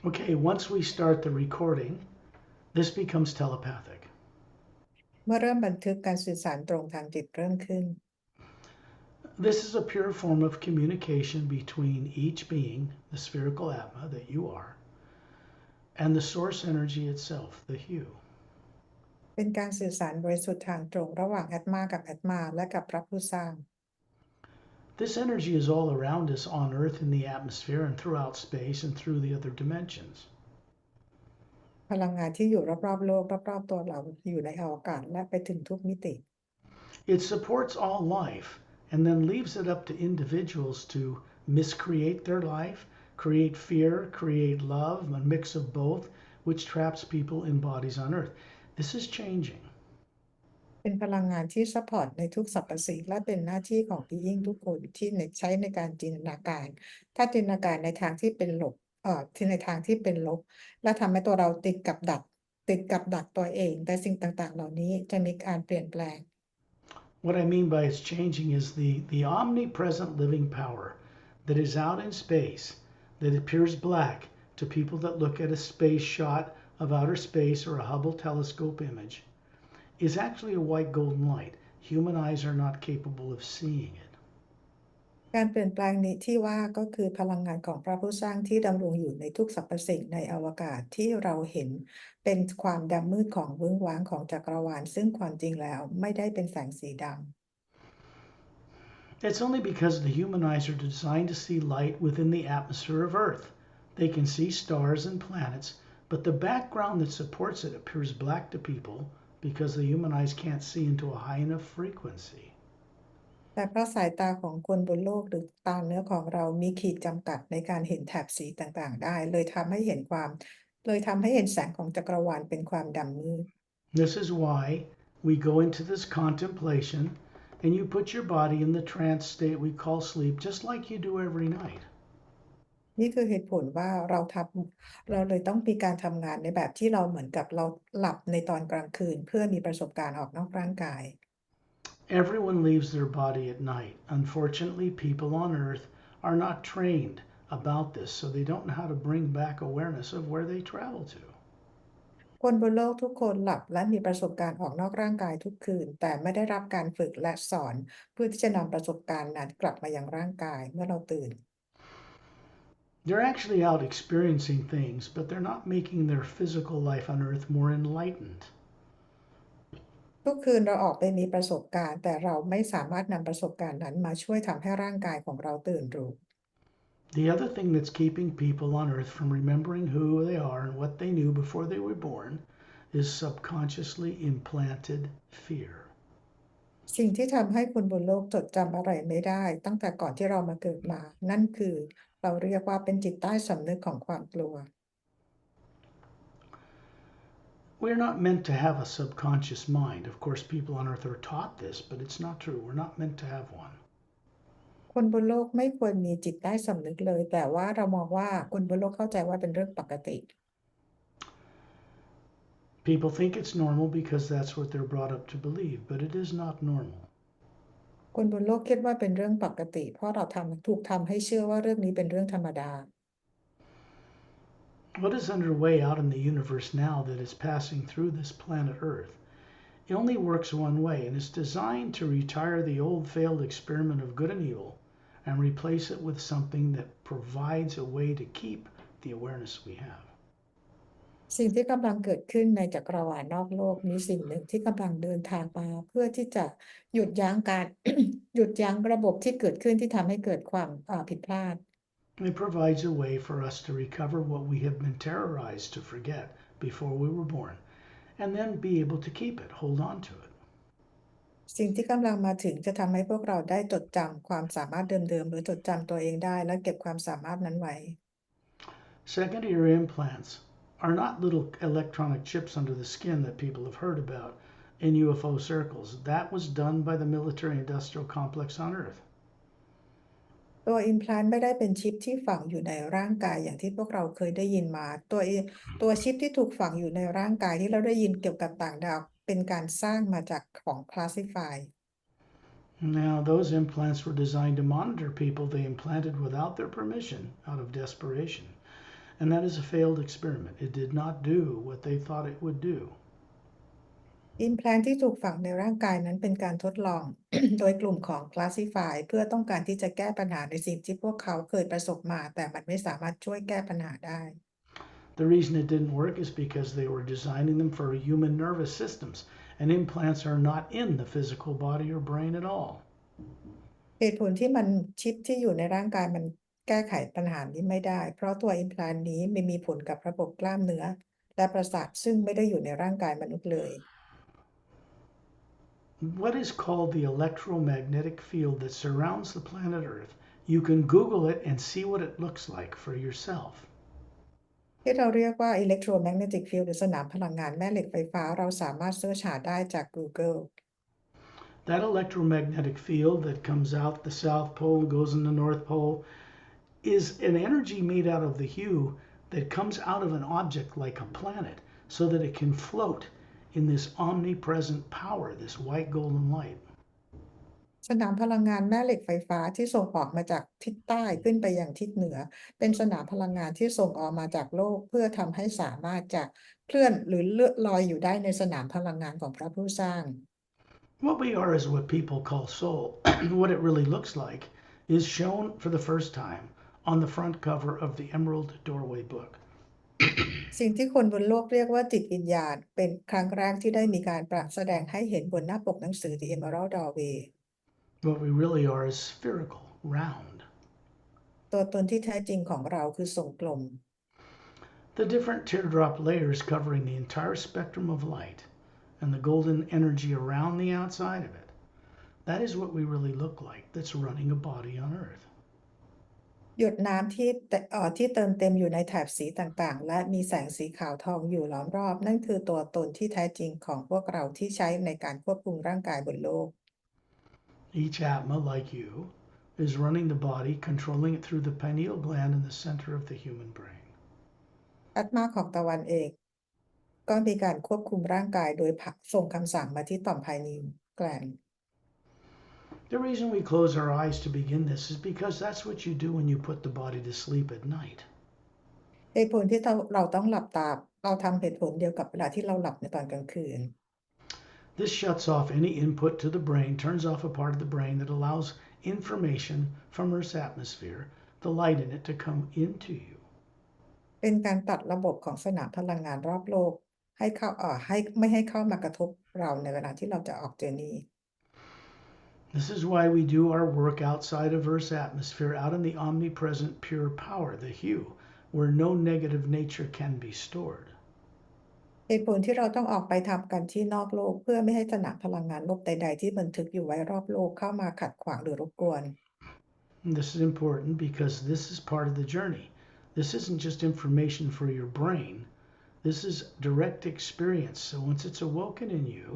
Okay, once we start the recording, this becomes telepathic. เมื่อเริ่มบันทึกการสื่อสารตรงทางจิตเริ่มขึ้น This is a pure form of communication between each being, the spherical Atma that you are, and the source energy itself, the hue. เป็นการสื่อสารบริสุทธิ์ทางตรงระหว่างแอตมากับแอตมาและกับพระผู้สร้าง This energy is all around us on Earth in the atmosphere and throughout space and through the other dimensions. พลังงานที่อยู่รอบๆโลกรอบๆตัวเราอยู่ในอวกาศและไปถึงทุกมิติ It supports all life and then leaves it up to individuals to miscreate their life, create fear, create love, a mix of both, which traps people in bodies on Earth. This is changing. เป็นพลังงานที่ซัพพอร์ตในทุกสรรพสิ่งและเป็นหน้าที่ของพี่ยิ่งทุกคนที่ใช้ในการจินตนาการถ้าจินตนาการในทางที่เป็นลบที่ในทางที่เป็นลบและทำให้ตัวเราติดกับดักตัวเองแต่สิ่งต่างๆเหล่านี้จะมีการเปลี่ยนแปลง What I mean by it's changing is the omnipresent living power that is out in space, that appears black to people that look at a space shot of outer space or a Hubble telescope image, is actually a white golden light. Human eyes are not capable of seeing it. การเปลี่ยนแปลงนี้ที่ว่าก็คือพลังงานของพระผู้สร้างที่ดำรงอยู่ในทุกสรรพสิ่งในอวกาศที่เราเห็นเป็นความดำมืดของวิ้งว้างของจักรวาลซึ่งความจริงแล้วไม่ได้เป็นแสงสีดำ It's only because the human eyes are designed to see light within the atmosphere of Earth. They can see stars and planets, but the background that supports it appears black to people because the human eyes can't see into a high enough frequency. แต่เพราะสายตาของคนบนโลกหรือตาเนื้อของเรามีขีดจำกัดในการเห็นแถบสีต่างๆได้เลยทำให้เห็นแสงของจักรวาลเป็นความดำมืด This is why we go into this contemplation and you put your body in the trance state we call sleep just like you do every night. นี่คือเหตุผลว่าเราเลยต้องมีการทำงานในแบบที่เราเหมือนกับเราหลับในตอนกลางคืนเพื่อมีประสบการณ์ออกนอกร่างกาย Everyone leaves their body at night. Unfortunately, people on Earth are not trained about this, so they don't know how to bring back awareness of where they travel to. คนบนโลกทุกคนหลับและมีประสบการณ์ออกนอกร่างกายทุกคืนแต่ไม่ได้รับการฝึกและสอนเพื่อที่จะนำประสบการณ์นั้นกลับมายังร่างกายเมื่อเราตื่น They're actually out experiencing things, but they're not making their physical life on Earth more enlightened. ทุกคืนเราออกไปมีประสบการณ์แต่เราไม่สามารถนำประสบการณ์นั้นมาช่วยทำให้ร่างกายของเราตื่นรู้ The other thing that's keeping people on Earth from remembering who they are and what they knew before they were born is subconsciously implanted fear. สิ่งที่ทำให้คนบนโลกจดจำอะไรไม่ได้ตั้งแต่ก่อนที่เรามาเกิดมานั่นคือเราเรียกว่าเป็นจิตใต้สำนึกของความกลัว We're not meant to have a subconscious mind. Of course, people on Earth are taught this, but it's not true. We're not meant to have one. คนบนโลกไม่ควรมีจิตใต้สำนึกเลยแต่ว่าเรามองว่าคนบนโลกเข้าใจว่าเป็นเรื่องปกติ People think it's normal because that's what they're brought up to believe, but it is not normal. คนบนโลกคิดว่าเป็นเรื่องปกติเพราะเราถูกทำให้เชื่อว่าเรื่องนี้เป็นเรื่องธรรมดา What is underway out in the universe now that is passing through this planet Earth? It only works one way, and it's designed to retire the old failed experiment of good and evil and replace it with something that provides a way to keep the awareness we have. สิ่งที่กำลังเกิดขึ้นในจักรวาลนอกโลกมีสิ่งหนึ่งที่กำลังเดินทางมาเพื่อที่จะหยุดยั้งการ หยุดยั้งระบบที่เกิดขึ้นที่ทำให้เกิดความผิดพลาด It provides a way for us to recover what we have been terrorized to forget before we were born, and then be able to keep it, hold on to it. สิ่งที่กำลังมาถึงจะทำให้พวกเราได้จดจำความสามารถเดิมๆหรือจดจำตัวเองได้และเก็บความสามารถนั้นไว้ Second-ear implants are not little electronic chips under the skin that people have heard about in UFO circles. That was done by the military-industrial complex on Earth. ตัว implant ไม่ได้เป็นชิปที่ฝังอยู่ในร่างกายอย่างที่พวกเราเคยได้ยินมาตัวชิปที่ถูกฝังอยู่ในร่างกายที่เราได้ยินเกี่ยวกับต่างดาวเป็นการสร้างมาจากของ classify Now, those implants were designed to monitor people they implanted without their permission out of desperation. and that is a failed experiment. It did not do what they thought it would do. Implant ที่ถูกฝังในร่างกายนั้นเป็นการทดลอง โดยกลุ่มของ Classify เพื่อต้องการที่จะแก้ปัญหาในสิ่งที่พวกเขาเคยประสบมาแต่มันไม่สามารถช่วยแก้ปัญหาได้ The reason it didn't work is because they were designing them for human nervous systems, and implants are not in the physical body or brain at all. เหตุผลที่มันชิปที่อยู่ในร่างกายมันแก้ไขปัญหานี้ไม่ได้เพราะตัว implant นี้ไม่มีผลกับระบบกล้ามเนื้อและประสาทซึ่งไม่ได้อยู่ในร่างกายมนุษย์เลย What is called the electromagnetic field that surrounds the planet Earth, you can Google it and see what it looks like for yourself. ที่เราเรียกว่า electromagnetic field หรือสนามพลังงานแม่เหล็กไฟฟ้าเราสามารถเสิร์ชหาได้จาก Google. That electromagnetic field that comes out the South Pole and goes in the North Pole is an energy made out of the hue that comes out of an object like a planet so that it can float in this omnipresent power, this white golden light. สนามพลังงานแม่เหล็กไฟฟ้าที่ส่งออกมาจากทิศใต้ขึ้นไปยังทิศเหนือเป็นสนามพลังงานที่ส่งออกมาจากโลกเพื่อทำให้สามารถจะเคลื่อนหรือเลื่อนลอยอยู่ได้ในสนามพลังงานของพระผู้สร้าง What we are is what people call soul. What it really looks like is shown for the first time on the front cover of the Emerald Doorway book. สิ่งที่คนบนโลกเรียกว่าจิตวิญญาณเป็นครั้งแรกที่ได้มีการแสดงให้เห็นบนหน้าปกหนังสือ The Emerald Doorway. What we really are is spherical, round. ตัวตนที่แท้จริงของเราคือทรงกลม The different teardrop layers covering the entire spectrum of light and the golden energy around the outside of it. That is what we really look like that's running a body on Earth. หยดน้ำที่เติมเต็มอยู่ในแถบสีต่างๆและมีแสงสีขาวทองอยู่ล้อมรอบนั่นคือตัวตนที่แท้จริงของพวกเราที่ใช้ในการควบคุมร่างกายบนโลก Each Atma, like you, is running the body, controlling it through the pineal gland in the center of the human brain. อัตมาของตะวันเองก็มีการควบคุมร่างกายโดยส่งคำสั่งมาที่ต่อม pineal gland. The reason we close our eyes to begin this is because that's what you do when you put the body to sleep at night. เหตุผลที่เราต้องหลับตาเราทำเหตุผลเดียวกับเวลาที่เราหลับในตอนกลางคืน This shuts off any input to the brain, turns off a part of the brain that allows information from Earth's atmosphere, the light in it, to come into you. เป็นการตัดระบบของสนามพลังงานรอบโลกให้ไม่ให้เข้ามากระทบเราในเวลาที่เราจะออกเจอร์นี This is why we do our work outside of Earth's atmosphere, out in the omnipresent pure power, the hue, where no negative nature can be stored. เหตุผลที่เราต้องออกไปทำกันที่นอกโลกเพื่อไม่ให้สนามพลังงานลบใดๆที่บันทึกอยู่ไว้รอบโลกเข้ามาขัดขวางหรือรบกวน And this is important because this is part of the journey. This isn't just information for your brain. This is direct experience. So once it's awoken in you,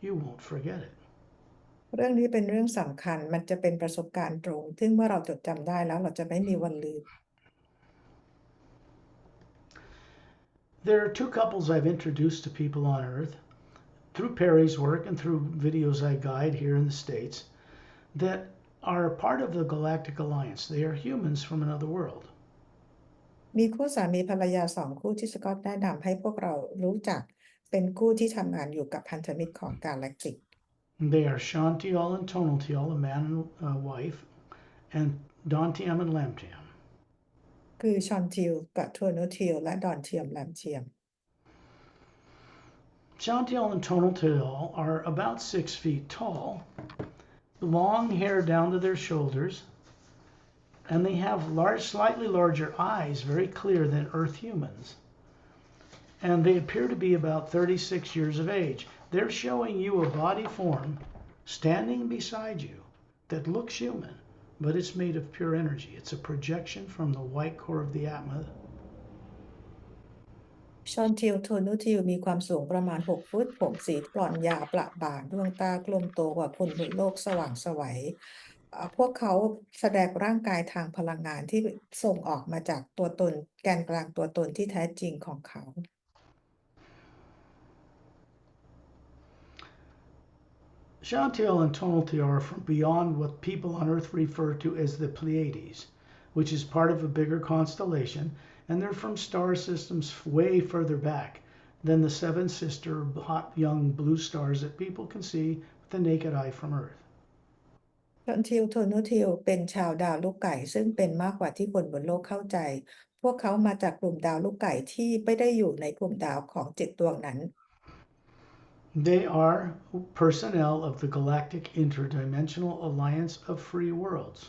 you won't forget it. เรื่องนี้เป็นเรื่องสำคัญมันจะเป็นประสบการณ์ตรงซึ่งเมื่อเราจดจำได้แล้วเราจะไม่มีวันลืม There are two couples I've introduced to people on Earth through Pari's work and through videos I guide here in the States that are part of the Galactic Alliance. They are humans from another world. มีคู่สามีภรรยาสองคู่ที่สกอตแนะนำให้พวกเรารู้จักเป็นคู่ที่ทำงานอยู่กับพันธมิตรของ galactic. They are Shantial and Tonaltial, a man and wife, and Dantiam and Lamtiam. คือชอนทิลกับทัวโนทิลและดอนเทียมแลมเทียม Shantial and Tonaltial are about 6 feet tall, long hair down to their shoulders, and they have slightly larger eyes, very clear than Earth humans. And they appear to be about 36 years of age. They're showing you a body form standing beside you that looks human, but it's made of pure energy. It's a projection from the white core of the Atma. ชอนทิลโทนูทิลมีความสูงประมาณ6 ฟุตผมสีบรอนซ์ยาวประบ่าดวงตากลมโตกว่าคนบนโลกสว่างไสวพวกเขาแสดงร่างกายทางพลังงานที่ส่งออกมาจากตัวตนแกนกลางตัวตนที่แท้จริงของเขา Shantiel and Tonaltial are from beyond what people on Earth refer to as the Pleiades, which is part of a bigger constellation, and they're from star systems way further back than the seven sister hot young blue stars that people can see with the naked eye from Earth. ชอนทิลโทนูทิลเป็นชาวดาวลูกไก่ซึ่งเป็นมากกว่าที่คนบนโลกเข้าใจพวกเขามาจากกลุ่มดาวลูกไก่ที่ไม่ได้อยู่ในกลุ่มดาวของ7 ดวงนั้น They are personnel of the Galactic Interdimensional Alliance of Free Worlds.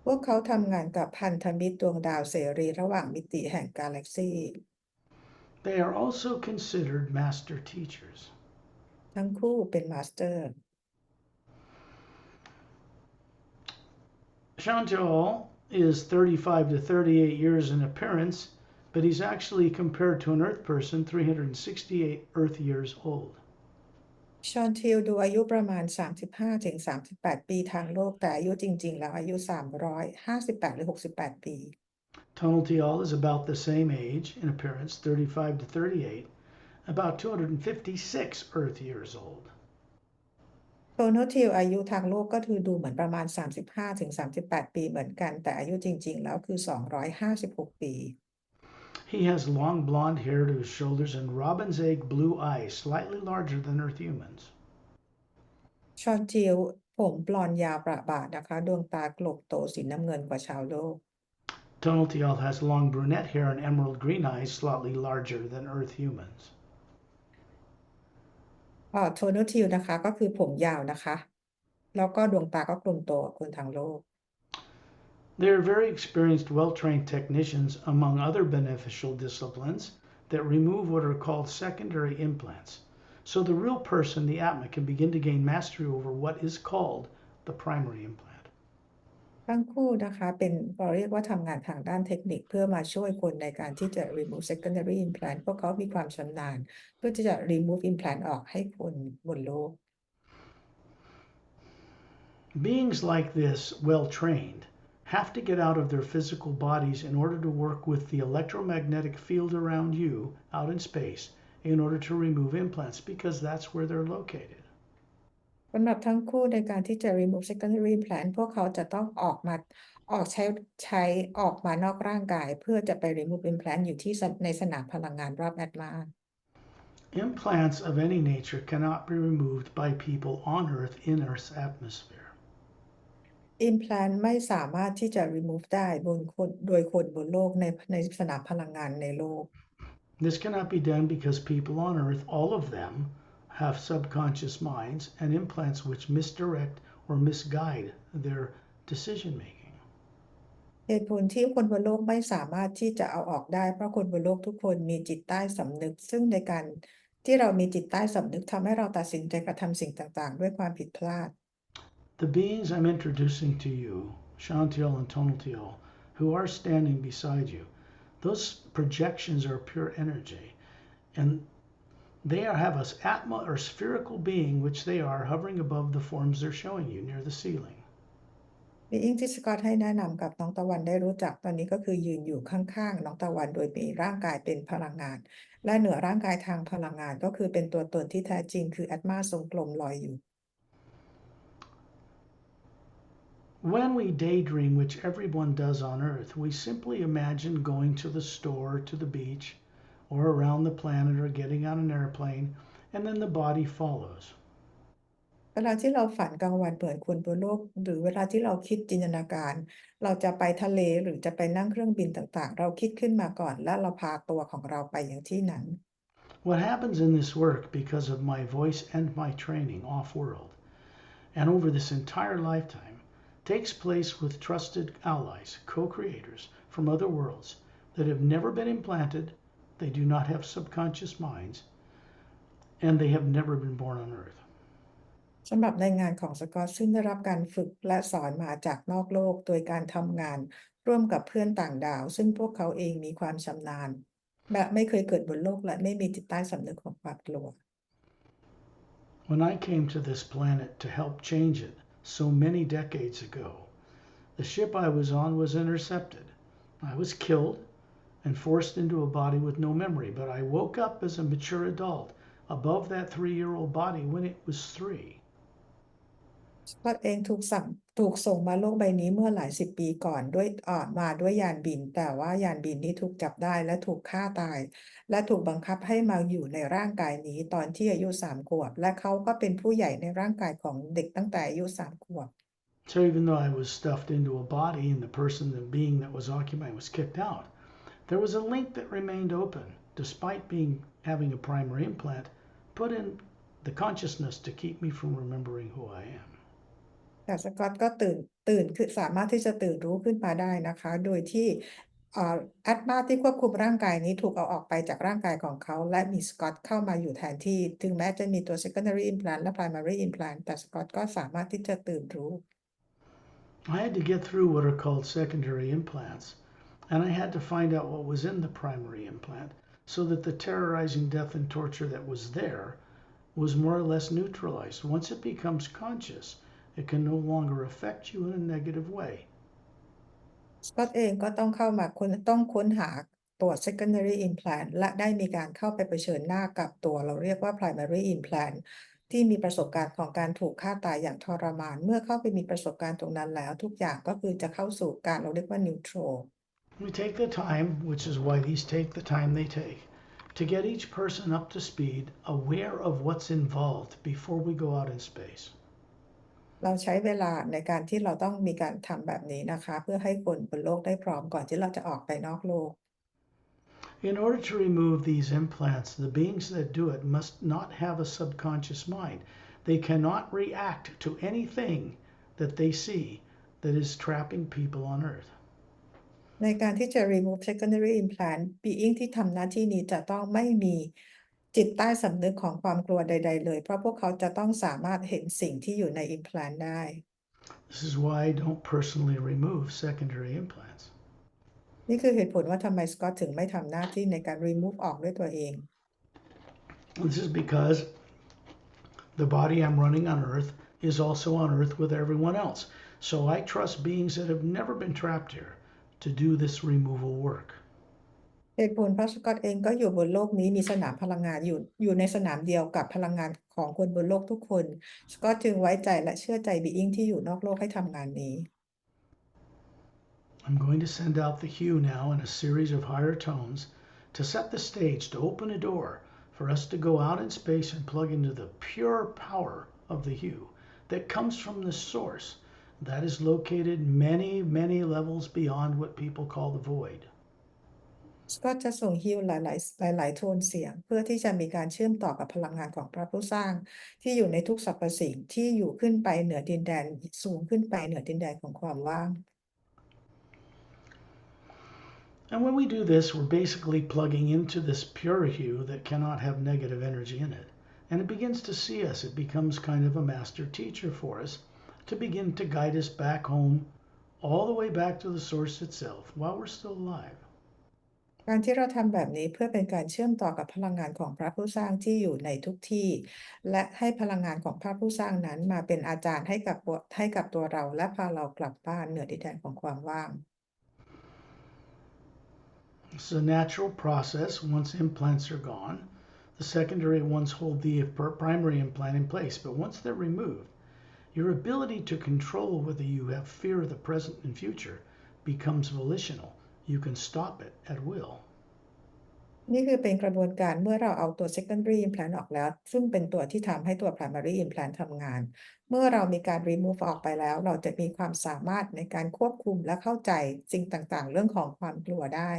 พวกเขาทำงานกับพันธมิตรดวงดาวเสรีระหว่างมิติแห่งกาแล็กซี They are also considered master teachers. ทั้งคู่เป็นมาสเตอร์ Chantal is 35 to 38 years in appearance, but he's actually compared to an Earth person 368 Earth years old. ชอนทิลดูอายุประมาณ 35 ถึง 38 ปีทางโลกแต่อายุจริงๆแล้วอายุ 358 หรือ 68 ปี Tonal is about the same age in appearance, 35 to 38, about 256 Earth years old. โทนูทิลอายุทางโลกก็คือดูเหมือนประมาณ 35 ถึง 38 ปีเหมือนกันแต่อายุจริงๆแล้วคือ 256 ปี He has long blonde hair to his shoulders and robin's egg blue eyes, slightly larger than Earth humans. ชอนทิลผมบลอนด์ยาวประบานะคะดวงตากลบโตสีน้ำเงินกว่าชาวโลก Tonal has long brunette hair and emerald green eyes, slightly larger than Earth humans. โทนูทิลนะคะก็คือผมยาวนะคะแล้วก็ดวงตาก็กลมโตกว่าคนทางโลก They are very experienced, well-trained technicians among other beneficial disciplines that remove what are called secondary implants. So the real person, the Atma, can begin to gain mastery over what is called the primary implant. ทั้งคู่นะคะเราเรียกว่าทำงานทางด้านเทคนิคเพื่อมาช่วยคนในการที่จะ remove secondary implant พวกเขามีความชำนาญเพื่อที่จะ remove implant ออกให้คนบนโลก Beings like this, well-trained, have to get out of their physical bodies in order to work with the electromagnetic field around you out in space in order to remove implants because that's where they're located. สำหรับทั้งคู่ในการที่จะ remove secondary implant พวกเขาจะต้องออกมานอกร่างกายเพื่อจะไป remove implant อยู่ที่ในสนามพลังงานรอบ Atma. Implants of any nature cannot be removed by people on Earth in Earth's atmosphere. implant ไม่สามารถที่จะ remove ได้โดยคนบนโลกในสนามพลังงานในโลก This cannot be done because people on Earth, all of them, have subconscious minds and implants which misdirect or misguide their decision making. เหตุผลที่คนบนโลกไม่สามารถที่จะเอาออกได้เพราะคนบนโลกทุกคนมีจิตใต้สำนึกซึ่งในการที่เรามีจิตใต้สำนึกทำให้เราตัดสินใจกระทำสิ่งต่างๆด้วยความผิดพลาด The beings I'm introducing to you, Chantal and Tonal, who are standing beside you, those projections are pure energy, and they have an Atma or spherical being, which they are, hovering above the forms they're showing you near the ceiling. บีอิงที่สกอตให้แนะนำกับน้องตะวันได้รู้จักตอนนี้ก็คือยืนอยู่ข้างๆน้องตะวันโดยมีร่างกายเป็นพลังงานและเหนือร่างกายทางพลังงานก็คือเป็นตัวตนที่แท้จริงคือแอตมาทรงกลมลอยอยู่ When we daydream, which everyone does on Earth, we simply imagine going to the store, to the beach, or around the planet, or getting on an airplane, and then the body follows. เวลาที่เราฝันกลางวันเหมือนคนบนโลกหรือเวลาที่เราคิดจินตนาการเราจะไปทะเลหรือจะไปนั่งเครื่องบินต่างๆเราคิดขึ้นมาก่อนและเราพาตัวของเราไปอย่างที่นั้น What happens in this work because of my voice and my training off-world and over this entire lifetime takes place with trusted allies, co-creators from other worlds that have never been implanted, they do not have subconscious minds, and they have never been born on Earth. สำหรับในงานของสกอตซึ่งได้รับการฝึกและสอนมาจากนอกโลกโดยการทำงานร่วมกับเพื่อนต่างดาวซึ่งพวกเขาเองมีความชำนาญแบบไม่เคยเกิดบนโลกและไม่มีจิตใต้สำนึกของความกลัว When I came to this planet to help change it so many decades ago, the ship I was on was intercepted. I was killed and forced into a body with no memory, but I woke up as a mature adult above that 3-year-old body when it was 3. สกอตเองถูกส่งมาโลกใบนี้เมื่อหลายสิบปีก่อนด้วยมาด้วยยานบินแต่ว่ายานบินนี้ถูกจับได้และถูกฆ่าตายและถูกบังคับให้มาอยู่ในร่างกายนี้ตอนที่อายุ3 ขวบและเขาก็เป็นผู้ใหญ่ในร่างกายของเด็กตั้งแต่อายุ3 ขวบ So even though I was stuffed into a body and the being that was occupying was kicked out, there was a link that remained open despite having a primary implant put in the consciousness to keep me from remembering who I am. แต่สกอตก็ตื่นคือสามารถที่จะตื่นรู้ขึ้นมาได้นะคะโดยที่แอตมาที่ควบคุมร่างกายนี้ถูกเอาออกไปจากร่างกายของเขาและมีสกอตเข้ามาอยู่แทนที่ถึงแม้จะมีตัว secondary implant และ primary implant แต่สกอตก็สามารถที่จะตื่นรู้ I had to get through what are called secondary implants, and I had to find out what was in the primary implant so that the terrorizing death and torture that was there was more or less neutralized. Once it becomes conscious, it can no longer affect you in a negative way. สกอตเองก็ต้องต้องค้นหาตัว secondary implant และได้มีการเข้าไปเผชิญหน้ากับตัวเราเรียกว่า primary implant ที่มีประสบการณ์ของการถูกฆ่าตายอย่างทรมานเมื่อเข้าไปมีประสบการณ์ตรงนั้นแล้วทุกอย่างก็คือจะเข้าสู่การเราเรียกว่า neutral We take the time, which is why these take the time they take, to get each person up to speed, aware of what's involved before we go out in space. เราใช้เวลาในการที่เราต้องมีการทำแบบนี้นะคะเพื่อให้คนบนโลกได้พร้อมก่อนที่เราจะออกไปนอกโลก In order to remove these implants, the beings that do it must not have a subconscious mind. They cannot react to anything that they see that is trapping people on Earth. ในการที่จะ remove secondary implant being ที่ทำหน้าที่นี้จะต้องไม่มีจิตใต้สำนึกของความกลัวใดๆเลยเพราะพวกเขาจะต้องสามารถเห็นสิ่งที่อยู่ใน implant ได้ This is why I don't personally remove secondary implants. นี่คือเหตุผลว่าทำไมสกอตถึงไม่ทำหน้าที่ในการ remove ออกด้วยตัวเอง This is because the body I'm running on Earth is also on Earth with everyone else. So I trust beings that have never been trapped here to do this removal work. เหตุผลเพราะสกอตเองก็อยู่บนโลกนี้มีสนามพลังงานอยู่ในสนามเดียวกับพลังงานของคนบนโลกทุกคนสกอตจึงไว้ใจและเชื่อใจ being ที่อยู่นอกโลกให้ทำงานนี้ I'm going to send out the hue now in a series of higher tones to set the stage, to open a door for us to go out in space and plug into the pure power of the hue that comes from the source that is located many, many levels beyond what people call the void. สกอตจะส่งฮิวหลายโทนเสียงเพื่อที่จะมีการเชื่อมต่อกับพลังงานของพระผู้สร้างที่อยู่ในทุกสรรพสิ่งที่อยู่ขึ้นไปเหนือดินแดนสูงขึ้นไปเหนือดินแดนของความว่าง And when we do this, we're basically plugging into this pure hue that cannot have negative energy in it. And it begins to see us. It becomes kind of a master teacher for us to begin to guide us back home, all the way back to the source itself while we're still alive. การที่เราทำแบบนี้เพื่อเป็นการเชื่อมต่อกับพลังงานของพระผู้สร้างที่อยู่ในทุกที่และให้พลังงานของพระผู้สร้างนั้นมาเป็นอาจารย์ให้กับตัวเราและพาเรากลับบ้านเหนือดินแดนของความว่าง It's a natural process. Once implants are gone, the secondary ones hold the primary implant in place. But once they're removed, your ability to control whether you have fear of the present and future becomes volitional. You can stop it at will. นี่คือเป็นกระบวนการเมื่อเราเอาตัว secondary implant ออกแล้วซึ่งเป็นตัวที่ทำให้ตัว primary implant ทำงานเมื่อเรามีการ remove ออกไปแล้วเราจะมีความสามารถในการควบคุมและเข้าใจสิ่งต่างๆเรื่องของความกลัวได้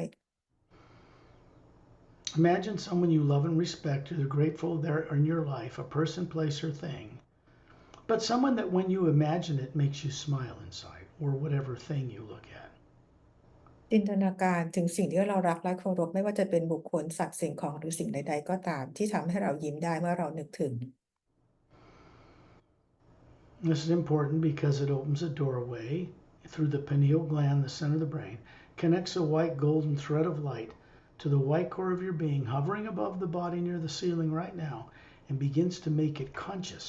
Imagine someone you love and respect who are grateful they're in your life, a person, place, or thing. But someone that when you imagine it makes you smile inside, or whatever thing you look at. จินตนาการถึงสิ่งที่เรารักและเคารพไม่ว่าจะเป็นบุคคลสัตว์สิ่งของหรือสิ่งใดๆก็ตามที่ทำให้เรายิ้มได้เมื่อเรานึกถึง This is important because it opens a doorway through the pineal gland, the center of the brain, connects a white golden thread of light to the white core of your being hovering above the body near the ceiling right now and begins to make it conscious.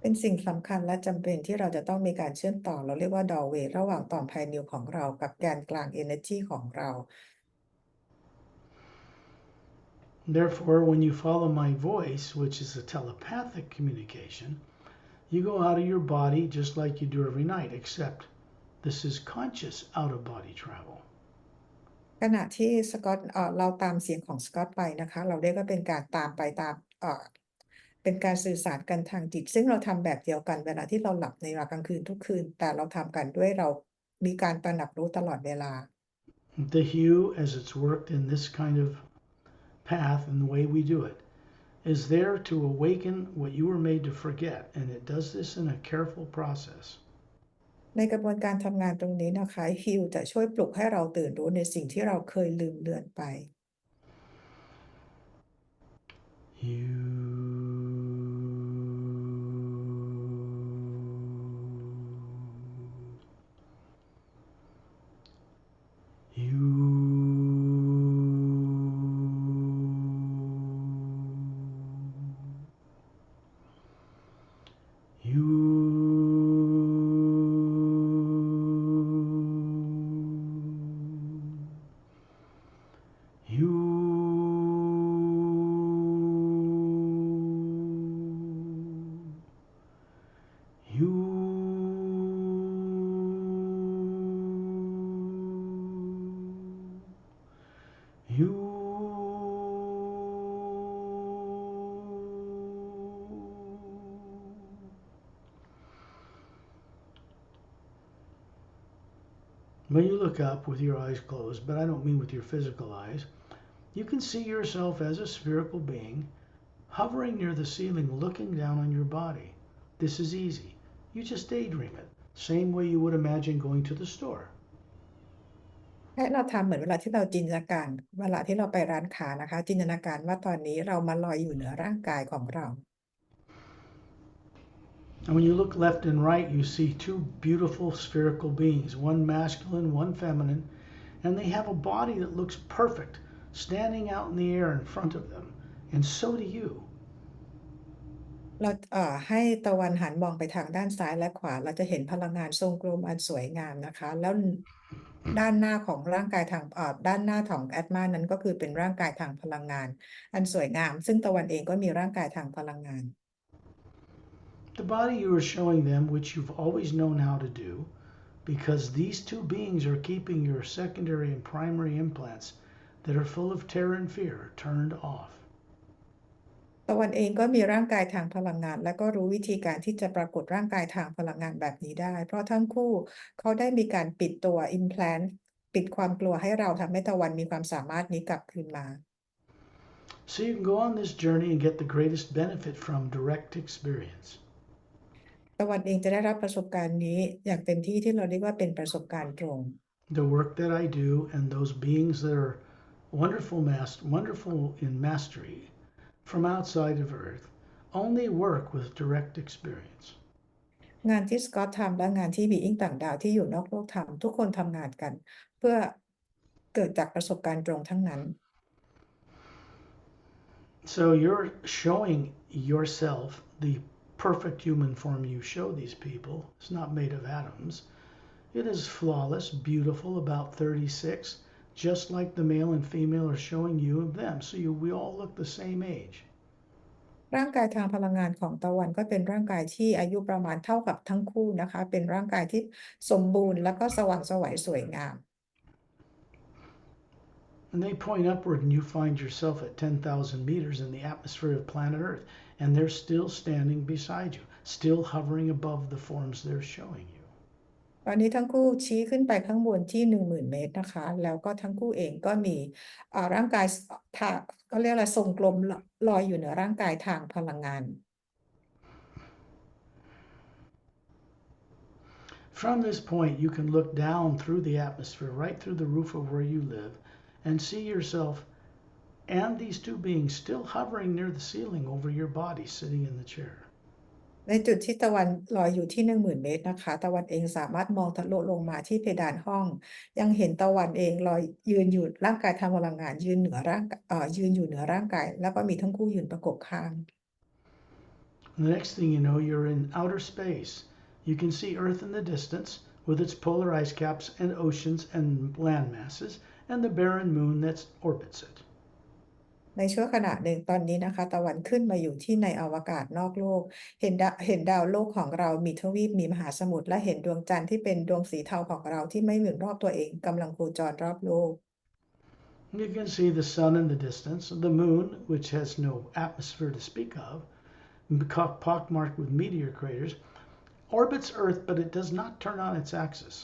เป็นสิ่งสำคัญและจำเป็นที่เราจะต้องมีการเชื่อมต่อเราเรียกว่า doorway ระหว่างต่อมภายในของเรากับแกนกลาง energy ของเรา Therefore, when you follow my voice, which is a telepathic communication, You go out of your body just like you do every night, except this is conscious out of body travel. ขณะที่สกอตเราตามเสียงของสกอตไปนะคะเราเรียกว่าเป็นการตามไปตามเป็นการสื่อสารกันทางจิตซึ่งเราทำแบบเดียวกันเวลาที่เราหลับในเวลากลางคืนทุกคืนแต่เราทำกันด้วยเรามีการตระหนักรู้ตลอดเวลา The hue, as it's worked in this kind of path and the way we do it, is there to awaken what you were made to forget, and it does this in a careful process. ในกระบวนการทำงานตรงนี้นะคะฮิวจะช่วยปลุกให้เราตื่นรู้ในสิ่งที่เราเคยลืมเลือนไป When you look up with your eyes closed, but I don't mean with your physical eyes, you can see yourself as a spherical being hovering near the ceiling looking down on your body. This is easy. You just daydream it, same way you would imagine going to the store. ให้เราทำเหมือนเวลาที่เราจินตนาการเวลาที่เราไปร้านค้านะคะจินตนาการว่าตอนนี้เรามาลอยอยู่เหนือร่างกายของเรา And when you look left and right, you see two beautiful spherical beings, one masculine, one feminine, and they have a body that looks perfect, standing out in the air in front of them. And so do you. เราให้ตะวันหันมองไปทางด้านซ้ายและขวาเราจะเห็นพลังงานทรงกลมอันสวยงามนะคะแล้วด้านหน้าของร่างกายทางด้านหน้าของแอตมานั้นก็คือเป็นร่างกายทางพลังงานอันสวยงามซึ่งตะวันเองก็มีร่างกายทางพลังงาน The body you are showing them, which you've always known how to do, because these two beings are keeping your secondary and primary implants that are full of terror and fear turned off. ตะวันเองก็มีร่างกายทางพลังงานและก็รู้วิธีการที่จะปรากฏร่างกายทางพลังงานแบบนี้ได้เพราะทั้งคู่เขาได้มีการปิดตัว implant ปิดความกลัวให้เราทำให้ตะวันมีความสามารถนี้กลับคืนมา So you can go on this journey and get the greatest benefit from direct experience. ตะวันเองจะได้รับประสบการณ์นี้อย่างเต็มที่ที่เราเรียกว่าเป็นประสบการณ์ตรง The work that I do and those beings that are wonderful in mastery from outside of Earth only work with direct experience. งานที่สกอตทำและงานที่บีอิงต่างดาวที่อยู่นอกโลกทำทุกคนทำงานกันเพื่อเกิดจากประสบการณ์ตรงทั้งนั้น So you're showing yourself the perfect human form you show these people. It's not made of atoms. It is flawless, beautiful, about 36, just like the male and female are showing you of them. So we all look the same age. ร่างกายทางพลังงานของตะวันก็เป็นร่างกายที่อายุประมาณเท่ากับทั้งคู่นะคะเป็นร่างกายที่สมบูรณ์แล้วก็สว่างไสวสวยงาม And they point upward and you find yourself at 10,000 meters in the atmosphere of planet Earth and they're still standing beside you, still hovering above the forms they're showing you. ตอนนี้ทั้งคู่ชี้ขึ้นไปข้างบนที่ 10,000 เมตรนะคะแล้วก็ทั้งคู่เองก็มีร่างกายก็เรียกอะไรทรงกลมลอยอยู่เหนือร่างกายทางพลังงาน From this point, you can look down through the atmosphere, right through the roof of where you live, and see yourself and these two beings still hovering near the ceiling over your body, sitting in the chair. ในจุดที่ตะวันลอยอยู่ที่ 10,000 เมตรนะคะตะวันเองสามารถมองทะลุลงมาที่เพดานห้องยังเห็นตะวันเองลอยยืนอยู่ร่างกายทางพลังงานยืนอยู่เหนือร่างกายแล้วก็มีทั้งคู่ยืนประกบข้าง And the next thing you know, you're in outer space. You can see Earth in the distance with its polar ice caps and oceans and land masses and the barren moon that orbits it. ในชั่วขณะหนึ่งตอนนี้นะคะตะวันขึ้นมาอยู่ที่ในอวกาศนอกโลกเห็นดาวโลกของเรามีทวีปมีมหาสมุทรและเห็นดวงจันทร์ที่เป็นดวงสีเทาของเราที่ไม่หมุนรอบตัวเองกำลังโคจรรอบโลก You can see the sun in the distance, the moon, which has no atmosphere to speak of, pockmarked with meteor craters, orbits Earth, but it does not turn on its axis.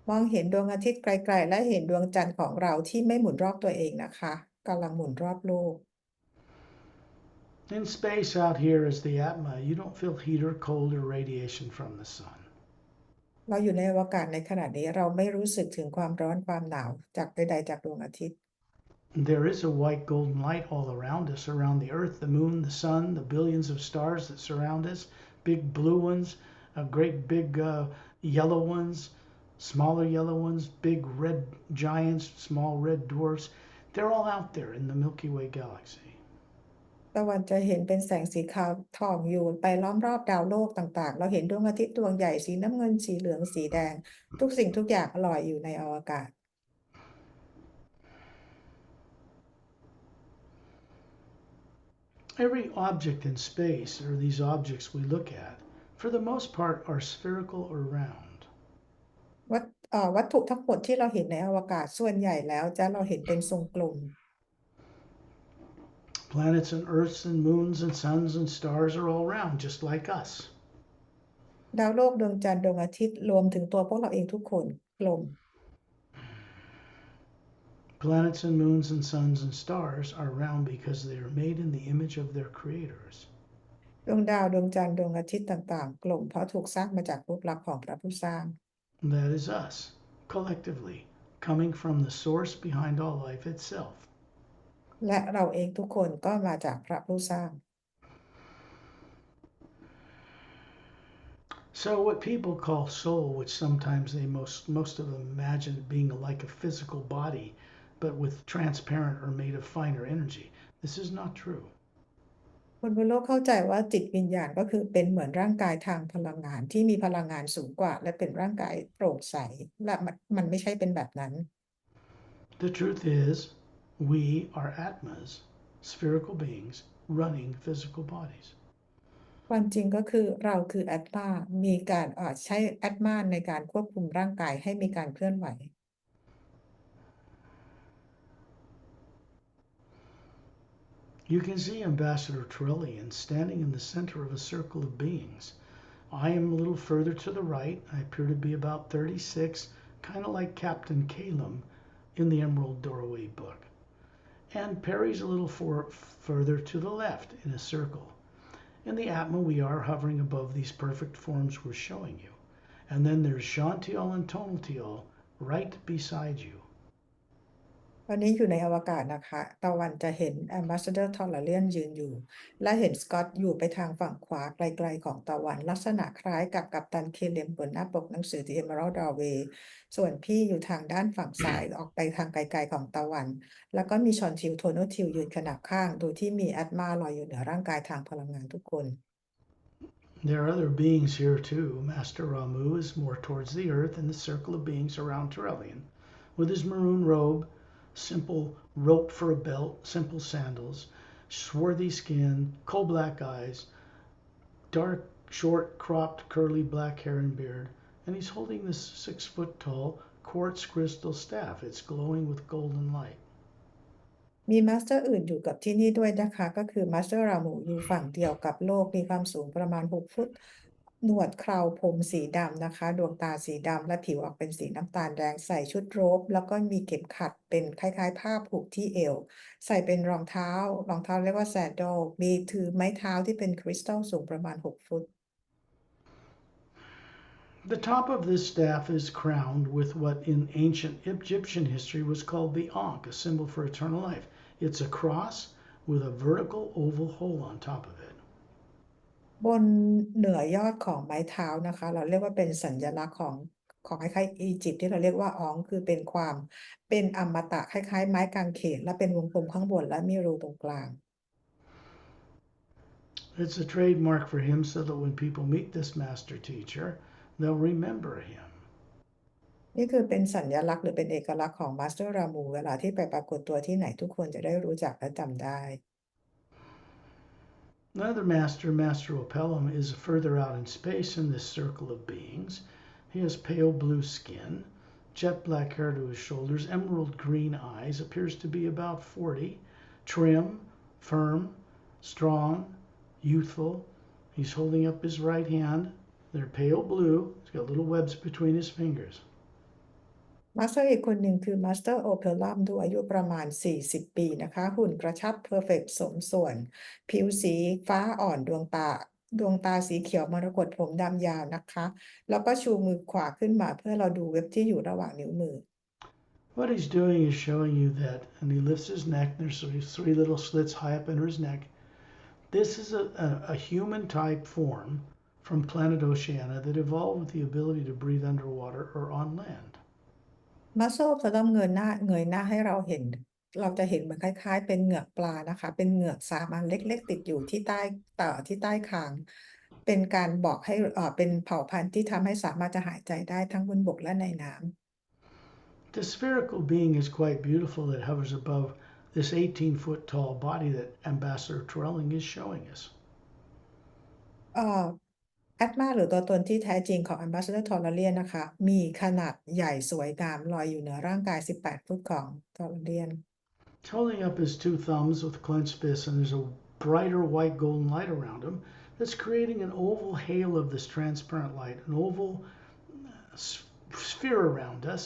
มองเห็นดวงอาทิตย์ไกลๆและเห็นดวงจันทร์ของเราที่ไม่หมุนรอบตัวเองนะคะกำลังหมุนรอบโลก In space out here as the Atma, you don't feel heat or cold or radiation from the sun. เราอยู่ในอวกาศในขณะนี้เราไม่รู้สึกถึงความร้อนความหนาวจากใดๆจากดวงอาทิตย์ There is a white golden light all around us, around the Earth, the moon, the sun, the billions of stars that surround us, big blue ones, great big yellow ones, smaller yellow ones, big red giants, small red dwarfs. They're all out there in the Milky Way galaxy. ตะวันจะเห็นเป็นแสงสีขาวทองอยู่ไปล้อมรอบดาวโลกต่างๆเราเห็นดวงอาทิตย์ดวงใหญ่สีน้ำเงินสีเหลืองสีแดงทุกสิ่งทุกอย่างลอยอยู่ในอวกาศ Every object in space, or these objects we look at, for the most part are spherical or round. วัตถุทั้งหมดที่เราเห็นในอวกาศส่วนใหญ่แล้วเราเห็นเป็นทรงกลม Planets and Earths and moons and suns and stars are all round, just like us. ดาวโลกดวงจันทร์ดวงอาทิตย์รวมถึงตัวพวกเราเองทุกคนกลม Planets and moons and suns and stars are round because they are made in the image of their creators. ดวงดาวดวงจันทร์ดวงอาทิตย์ต่างๆกลมเพราะถูกสร้างมาจากรูปลักษณ์ของพระผู้สร้าง That is us, collectively, coming from the source behind all life itself. และเราเองทุกคนก็มาจากพระผู้สร้าง So what people call soul, which sometimes most of them imagine being like a physical body, but with transparent or made of finer energy, this is not true. คนบนโลกเข้าใจว่าจิตวิญญาณก็คือเป็นเหมือนร่างกายทางพลังงานที่มีพลังงานสูงกว่าและเป็นร่างกายโปร่งใสและมันไม่ใช่เป็นแบบนั้น The truth is, we are Atmas, spherical beings running physical bodies. ความจริงก็คือเราคือแอตมามีการใช้แอตมาในการควบคุมร่างกายให้มีการเคลื่อนไหว You can see Ambassador Trillian standing in the center of a circle of beings. I am a little further to the right. I appear to be about 36, kind of like Captain Calum in the Emerald Doorway book. And Pari's a little further to the left in a circle. In the Atma, we are hovering above these perfect forms we're showing you. And then there's Shantial and Tonaltial right beside you. วันนี้อยู่ในอวกาศนะคะตะวันจะเห็น Ambassador Tolarian ยืนอยู่และเห็นสกอตอยู่ไปทางฝั่งขวาไกลๆของตะวันลักษณะคล้ายกับกัปตันเคเลมบนหน้าปกหนังสือ The Emerald Doorway ส่วนพี่อยู่ทางด้านฝั่งซ้ายออกไปทางไกลๆของตะวันแล้วก็มีชอนทิลโทโนทิลยืนขนาบข้างโดยที่มีแอตมาลอยอยู่เหนือร่างกายทางพลังงานทุกคน There are other beings here too. Master Ramu is more towards the earth in the circle of beings around Trillian, with his maroon robe, simple rope for a belt, simple sandals, swarthy skin, coal black eyes, dark, short, cropped, curly black hair and beard, and he's holding this 6-foot tall quartz crystal staff. It's glowing with golden light. มีมาสเตอร์อื่นอยู่กับที่นี่ด้วยนะคะก็คือมาสเตอร์รามูอยู่ฝั่งเดียวกับโลกมีความสูงประมาณ6 ฟุตหนวดเคราผมสีดำนะคะดวงตาสีดำและผิวออกเป็นสีน้ำตาลแดงใส่ชุดโรบแล้วก็มีเข็มขัดเป็นคล้ายๆผ้าผูกที่เอวใส่เป็นรองเท้เรียกว่าแซนดลมีถือไม้เท้าที่เป็นคริสตัลสูงประมาณ6 ฟุต The top of this staff is crowned with what in ancient Egyptian history was called the Ankh, a symbol for eternal life. It's a cross with a vertical oval hole on top of it. บนเหนือยอดของไม้เท้านะคะเราเรียกว่าเป็นสัญลักษณ์ของคล้ายๆอียิปต์ที่เราเรียกว่าอ๋องคือเป็นอมตะคล้ายๆไม้กางเขนและเป็นวงกลมข้างบนและมีรูตรงกลาง It's a trademark for him so that when people meet this master teacher, they'll remember him. นี่คือเป็นสัญลักษณ์หรือเป็นเอกลักษณ์ของมาสเตอร์รามูเวลาที่ไปปรากฏตัวที่ไหนทุกคนจะได้รู้จักและจำได้ Another master, Master Opellum, is further out in space in this circle of beings. He has pale blue skin, jet black hair to his shoulders, emerald green eyes, appears to be about 40, trim, firm, strong, youthful. He's holding up his right hand. They're pale blue. He's got little webs between his fingers. มาสเตอร์อีกคนหนึ่งคือมาสเตอร์โอเพลลัมดูอายุประมาณ40ปีนะคะหุ่นกระชับเพอร์เฟกต์สมส่วนผิวสีฟ้าอ่อนดวงตาสีเขียวมรกตผมดำยาวนะคะแล้วก็ชูมือขวาขึ้นมาเพื่อเราดูเว็บที่อยู่ระหว่างนิ้วมือ What he's doing is showing you that, and he lifts his neck. There's three little slits high up under his neck. This is a human type form from planet Oceania that evolved with the ability to breathe underwater or on land. มัสโซจะต้องเงยหน้าให้เราเห็นเราจะเห็นเหมือนคล้ายๆเป็นเหงือกปลานะคะเป็นเหงือก3อันเล็กๆติดอยู่ที่ใต้คางเป็นการบอกให้เป็นเผ่าพันธุ์ที่ทำให้สามารถจะหายใจได้ทั้งบนบกและในน้ำ The spherical being is quite beautiful that hovers above this 18-foot tall body that Ambassador Trelling is showing us. แอตมาหรือตัวตนที่แท้จริงของ Ambassador Tawan นะคะมีขนาดใหญ่สวยงามลอยอยู่เหนือร่างกาย18ฟุตของ Tawan He's holding up his two thumbs with clenched fists, and there's a brighter white golden light around him that's creating an oval halo of this transparent light, an oval sphere around us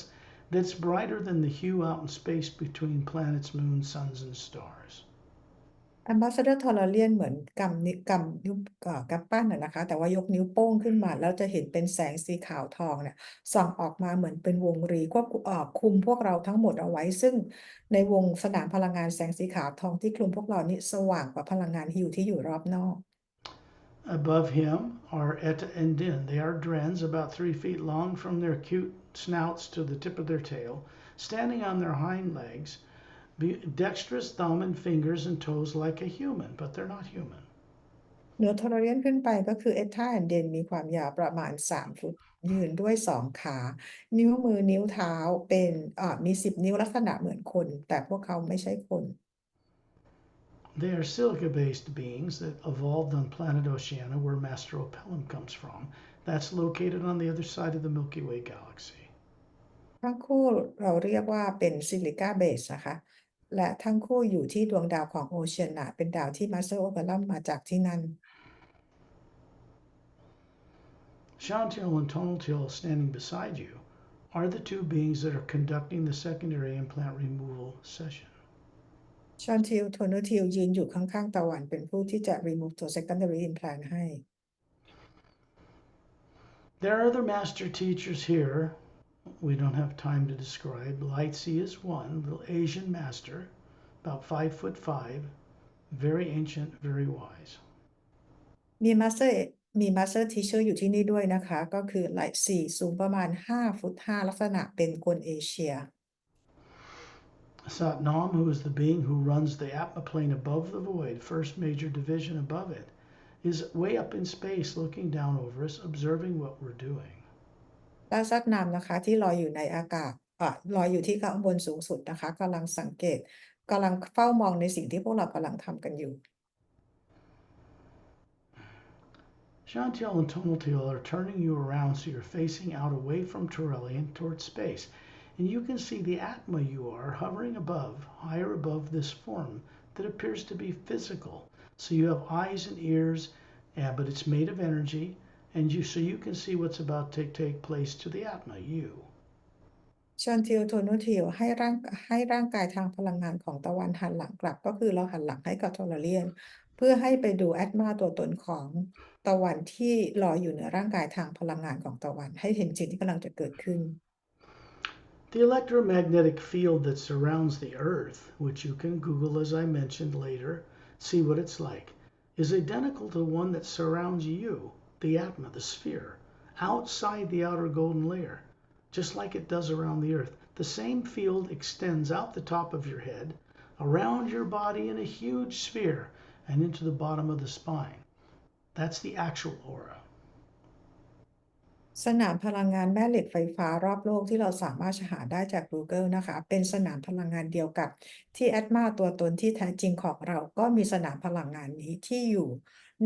that's brighter than the hue out in space between planets, moons, suns, and stars. Ambassador Tawan เหมือนกำปั้นนะคะแต่ว่ายกนิ้วโป้งขึ้นมาแล้วจะเห็นเป็นแสงสีขาวทองเนี่ยส่องออกมาเหมือนเป็นวงรีคุมพวกเราทั้งหมดเอาไว้ซึ่งในวงสนามพลังงานแสงสีขาวทองที่คลุมพวกเรานี่สว่างกว่าพลังงานที่อยู่รอบนอก Above him are Eta and Din. They are drens about 3 feet long from their cute snouts to the tip of their tail, standing on their hind legs, dexterous thumb and fingers and toes like a human, but they're not human. เหนือ Tawan ขึ้นไปก็คือ Eta and Den มีความยาวประมาณ3ฟุตยืนด้วย2ขานิ้วมือนิ้วเท้าเป็นมี10นิ้วลักษณะเหมือนคนแต่พวกเขาไม่ใช่คน They are silica-based beings that evolved on planet Oceania, where Master Opellum comes from. That's located on the other side of the Milky Way galaxy. ทั้งคู่เราเรียกว่าเป็นซิลิก้าเบสนะคะและทั้งคู่อยู่ที่ดวงดาวของโอเชียนาเป็นดาวที่มาสเตอร์โอเปรัมมาจากที่นั่น Chantil and Tonaltil standing beside you are the two beings that are conducting the secondary implant removal session. ชอนทิลโทนูทิลยืนอยู่ข้างๆตะวันเป็นผู้ที่จะ remove ตัว secondary implant ให้ There are other master teachers here. We don't have time to describe. Lightsey is one, little Asian master, about 5'5", very ancient, very wise. มีมาสเตอร์ทีเชอร์อยู่ที่นี่ด้วยนะคะก็คือไลท์4สูงประมาณ5 ฟุต 5ลักษณะเป็นคนเอเชีย Satnam, who is the being who runs the Atma plane above the void, first major division above it, is way up in space looking down over us, observing what we're doing. และซัดนามนะคะที่ลอยอยู่ในอากาศลอยอยู่ที่ข้างบนสูงสุดนะคะกำลังสังเกตกำลังเฝ้ามองในสิ่งที่พวกเรากำลังทำกันอยู่ Chantil and Tonaltil are turning you around so you're facing out away from Turellian towards space. And you can see the Atma you are hovering above, higher above this form that appears to be physical. So you have eyes and ears, but it's made of energy, and so you can see what's about to take place to the Atma, you. ชอนทิลโทนูทิลให้ร่างกายทางพลังงานของตะวันหันหลังกลับก็คือเราหันหลังให้กับโทราเลียนเพื่อให้ไปดูแอตมาตัวตนของตะวันที่ลอยอยู่เหนือร่างกายทางพลังงานของตะวันให้เห็นสิ่งที่กำลังจะเกิดขึ้น The electromagnetic field that surrounds the Earth, which you can Google as I mentioned later, see what it's like, is identical to the one that surrounds you, the Atma, the sphere, outside the outer golden layer, just like it does around the Earth. The same field extends out the top of your head, around your body in a huge sphere, and into the bottom of the spine. That's the actual aura. สนามพลังงานแม่เหล็กไฟฟ้ารอบโลกที่เราสามารถหาได้จาก Google นะคะเป็นสนามพลังงานเดียวกับที่ Atma ตัวตนที่แท้จริงของเราก็มีสนามพลังงานนี้ที่อยู่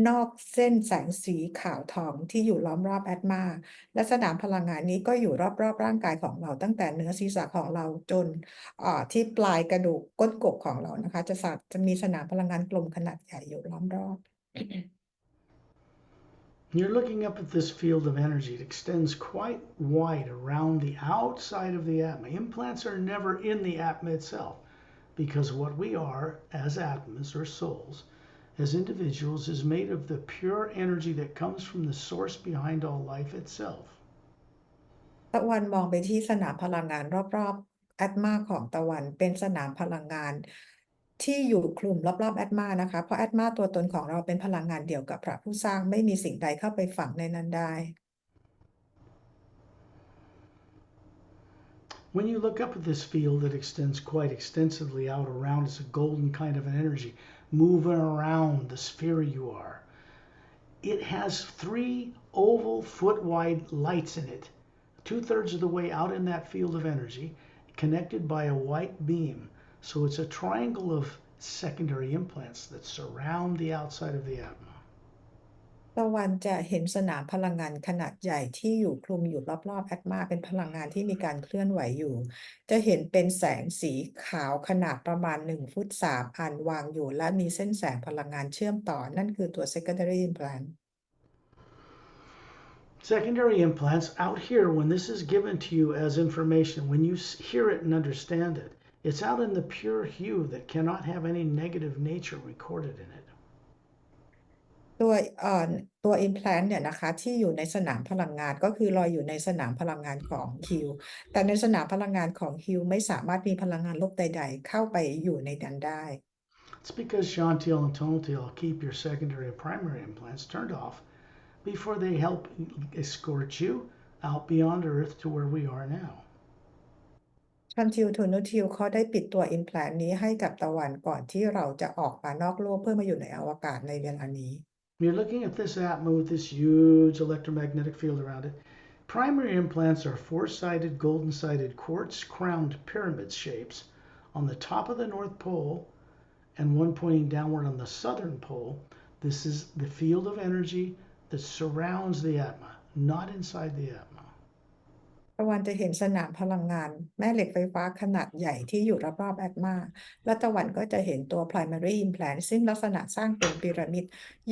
นอกเส้นแสงสีขาวทองที่อยู่ล้อมรอบ Atma และสนามพลังงานนี้ก็อยู่รอบๆร่างกายของเราตั้งแต่เหนือศีรษะของเราจนที่ปลายกระดูกก้นกบของเรานะคะจะมีสนามพลังงานกลมขนาดใหญ่อยู่ล้อมรอบ You're looking up at this field of energy. It extends quite wide around the outside of the Atma. Implants are never in the Atma itself because what we are as Atmas or souls, as individuals, is made of the pure energy that comes from the source behind all life itself. ตะวันมองไปที่สนามพลังงานรอบๆแอตมาของตะวันเป็นสนามพลังงานที่อยู่คลุมรอบๆแอตมานะคะเพราะแอตมาตัวตนของเราเป็นพลังงานเดียวกับพระผู้สร้างไม่มีสิ่งใดเข้าไปฝังในนั้นได้ When you look up at this field that extends quite extensively out around, it's a golden kind of an energy moving around the sphere you are. It has 3 oval foot wide lights in it, 2/3 of the way out in that field of energy, connected by a white beam. So it's a triangle of secondary implants that surround the outside of the Atma. ตะวันจะเห็นสนามพลังงานขนาดใหญ่ที่อยู่คลุมอยู่รอบๆแอตมาเป็นพลังงานที่มีการเคลื่อนไหวอยู่ จะเห็นเป็นแสงสีขาวขนาดประมาณ1 ฟุต 3 อันวางอยู่และมีเส้นแสงพลังงานเชื่อมต่อนั่นคือตัว secondary implant Secondary implants out here, when this is given to you as information, when you hear it and understand it, it's out in the pure hue that cannot have any negative nature recorded in it. ตัว implant เนี่ยนะคะที่อยู่ในสนามพลังงานก็คือลอยอยู่ในสนามพลังงานของฮิวแต่ในสนามพลังงานของฮิวไม่สามารถมีพลังงานลบใดๆเข้าไปอยู่ในนั้นได้ It's because Chantil and Tontil keep your secondary and primary implants turned off before they help escort you out beyond Earth to where we are now. ทันทิวโทนูทิวเขาได้ปิดตัว implant นี้ให้กับตะวันก่อนที่เราจะออกมานอกโลกเพื่อมาอยู่ในอวกาศในเวลานี้ You're looking at this Atma with this huge electromagnetic field around it. Primary implants are 4-sided, golden-sided quartz-crowned pyramid shapes on the top of the North Pole and one pointing downward on the southern pole. This is the field of energy that surrounds the Atma, not inside the Atma. ตะวันจะเห็นสนามพลังงานแม่เหล็กไฟฟ้าขนาดใหญ่ที่อยู่รอบๆแอตมาและตะวันก็จะเห็นตัว primary implant ซึ่งลักษณะสร้างเป็นพีระมิด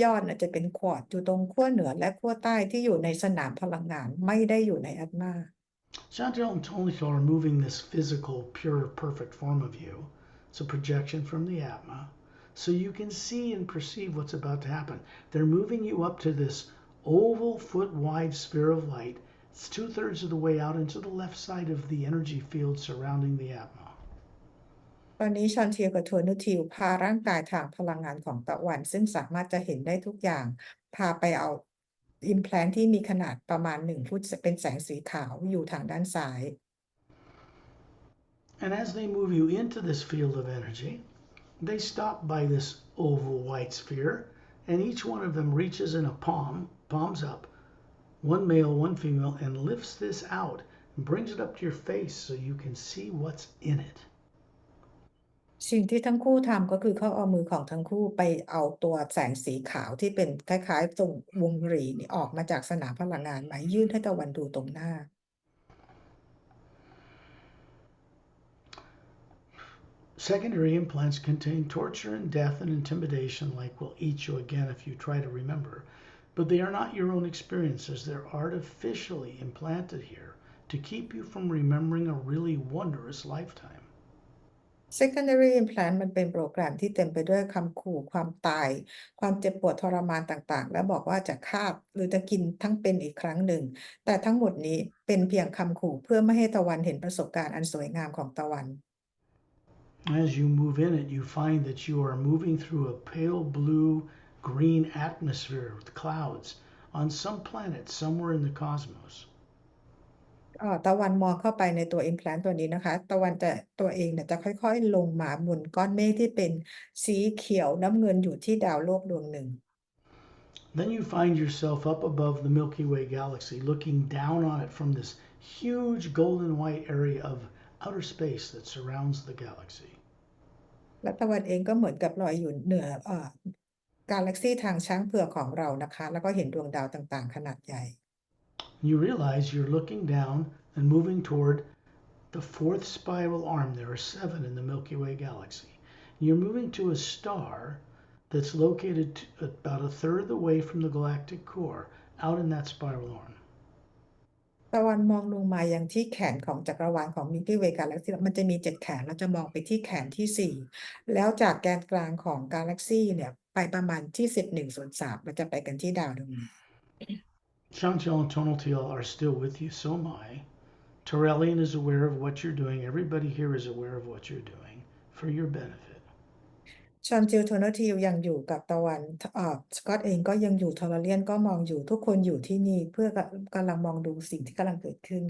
ยอดจะเป็นควอร์ตซ์อยู่ตรงขั้วเหนือและขั้วใต้ที่อยู่ในสนามพลังงานไม่ได้อยู่ในแอตมา Chantal and Tonito are moving this physical, pure, perfect form of you. It's a projection from the Atma. So you can see and perceive what's about to happen. They're moving you up to this oval foot wide sphere of light. It's 2/3 of the way out into the left side of the energy field surrounding the Atma. ตอนนี้ชอนเทียกับทัวนูทิวพาร่างกายทางพลังงานของตะวันซึ่งสามารถจะเห็นได้ทุกอย่างพาไปเอา implant ที่มีขนาดประมาณ1 ฟุตเป็นแสงสีขาวอยู่ทางด้านซ้าย And as they move you into this field of energy, they stop by this oval white sphere, and each one of them reaches in a palm, palms up, one male, one female, and lifts this out and brings it up to your face so you can see what's in it. สิ่งที่ทั้งคู่ทำก็คือเขาเอามือของทั้งคู่ไปเอาตัวแสงสีขาวที่เป็นคล้ายๆตรงวงรีนี่ออกมาจากสนามพลังงานมายื่นให้ตะวันดูตรงหน้า Secondary implants contain torture and death and intimidation, like will eat you again if you try to remember. But they are not your own experiences. They're artificially implanted here to keep you from remembering a really wondrous lifetime. secondary implant มันเป็นโปรแกรมที่เต็มไปด้วยคำขู่ความตายความเจ็บปวดทรมานต่างๆและบอกว่าจะฆ่าหรือจะกินทั้งเป็นอีกครั้งหนึ่งแต่ทั้งหมดนี้เป็นเพียงคำขู่เพื่อไม่ให้ตะวันเห็นประสบการณ์อันสวยงามของตะวัน As you move in it, you find that you are moving through a pale blue green atmosphere with clouds on some planet somewhere in the cosmos. ตะวันมองเข้าไปในตัว implant ตัวนี้นะคะตะวันตัวเองเนี่ยจะค่อยๆลงมาบนก้อนเมฆที่เป็นสีเขียวน้ำเงินอยู่ที่ดาวโลกดวงหนึ่ง Then you find yourself up above the Milky Way galaxy, looking down on it from this huge golden white area of outer space that surrounds the galaxy. และตะวันเองก็เหมือนกับลอยอยู่เหนือกาแล็กซีทางช้างเผือกของเรานะคะแล้วก็เห็นดวงดาวต่างๆขนาดใหญ่ You realize you're looking down and moving toward the fourth spiral arm. There are 7 in the Milky Way galaxy. You're moving to a star that's located about a third of the way from the galactic core, out in that spiral arm. ตะวันมองลงมายังที่แขนของจักรวาลของ Milky Way Galaxy มันจะมี7แขนเราจะมองไปที่แขนที่4แล้วจากแกนกลางของกาแล็กซีเนี่ยไปประมาณที่10⁻³เราจะไปกันที่ดาวดวงนี้ Chantal and Tonaltiel are still with you, so am I. Torellian is aware of what you're doing. Everybody here is aware of what you're doing for your benefit. ชอนจิลโทนทิลยังอยู่กับตะวันสกอตเองก็ยังอยู่ทอร์เลียนก็มองอยู่ทุกคนอยู่ที่นี่เพื่อกำลังมองดูสิ่งที่กำลังเกิดขึ้น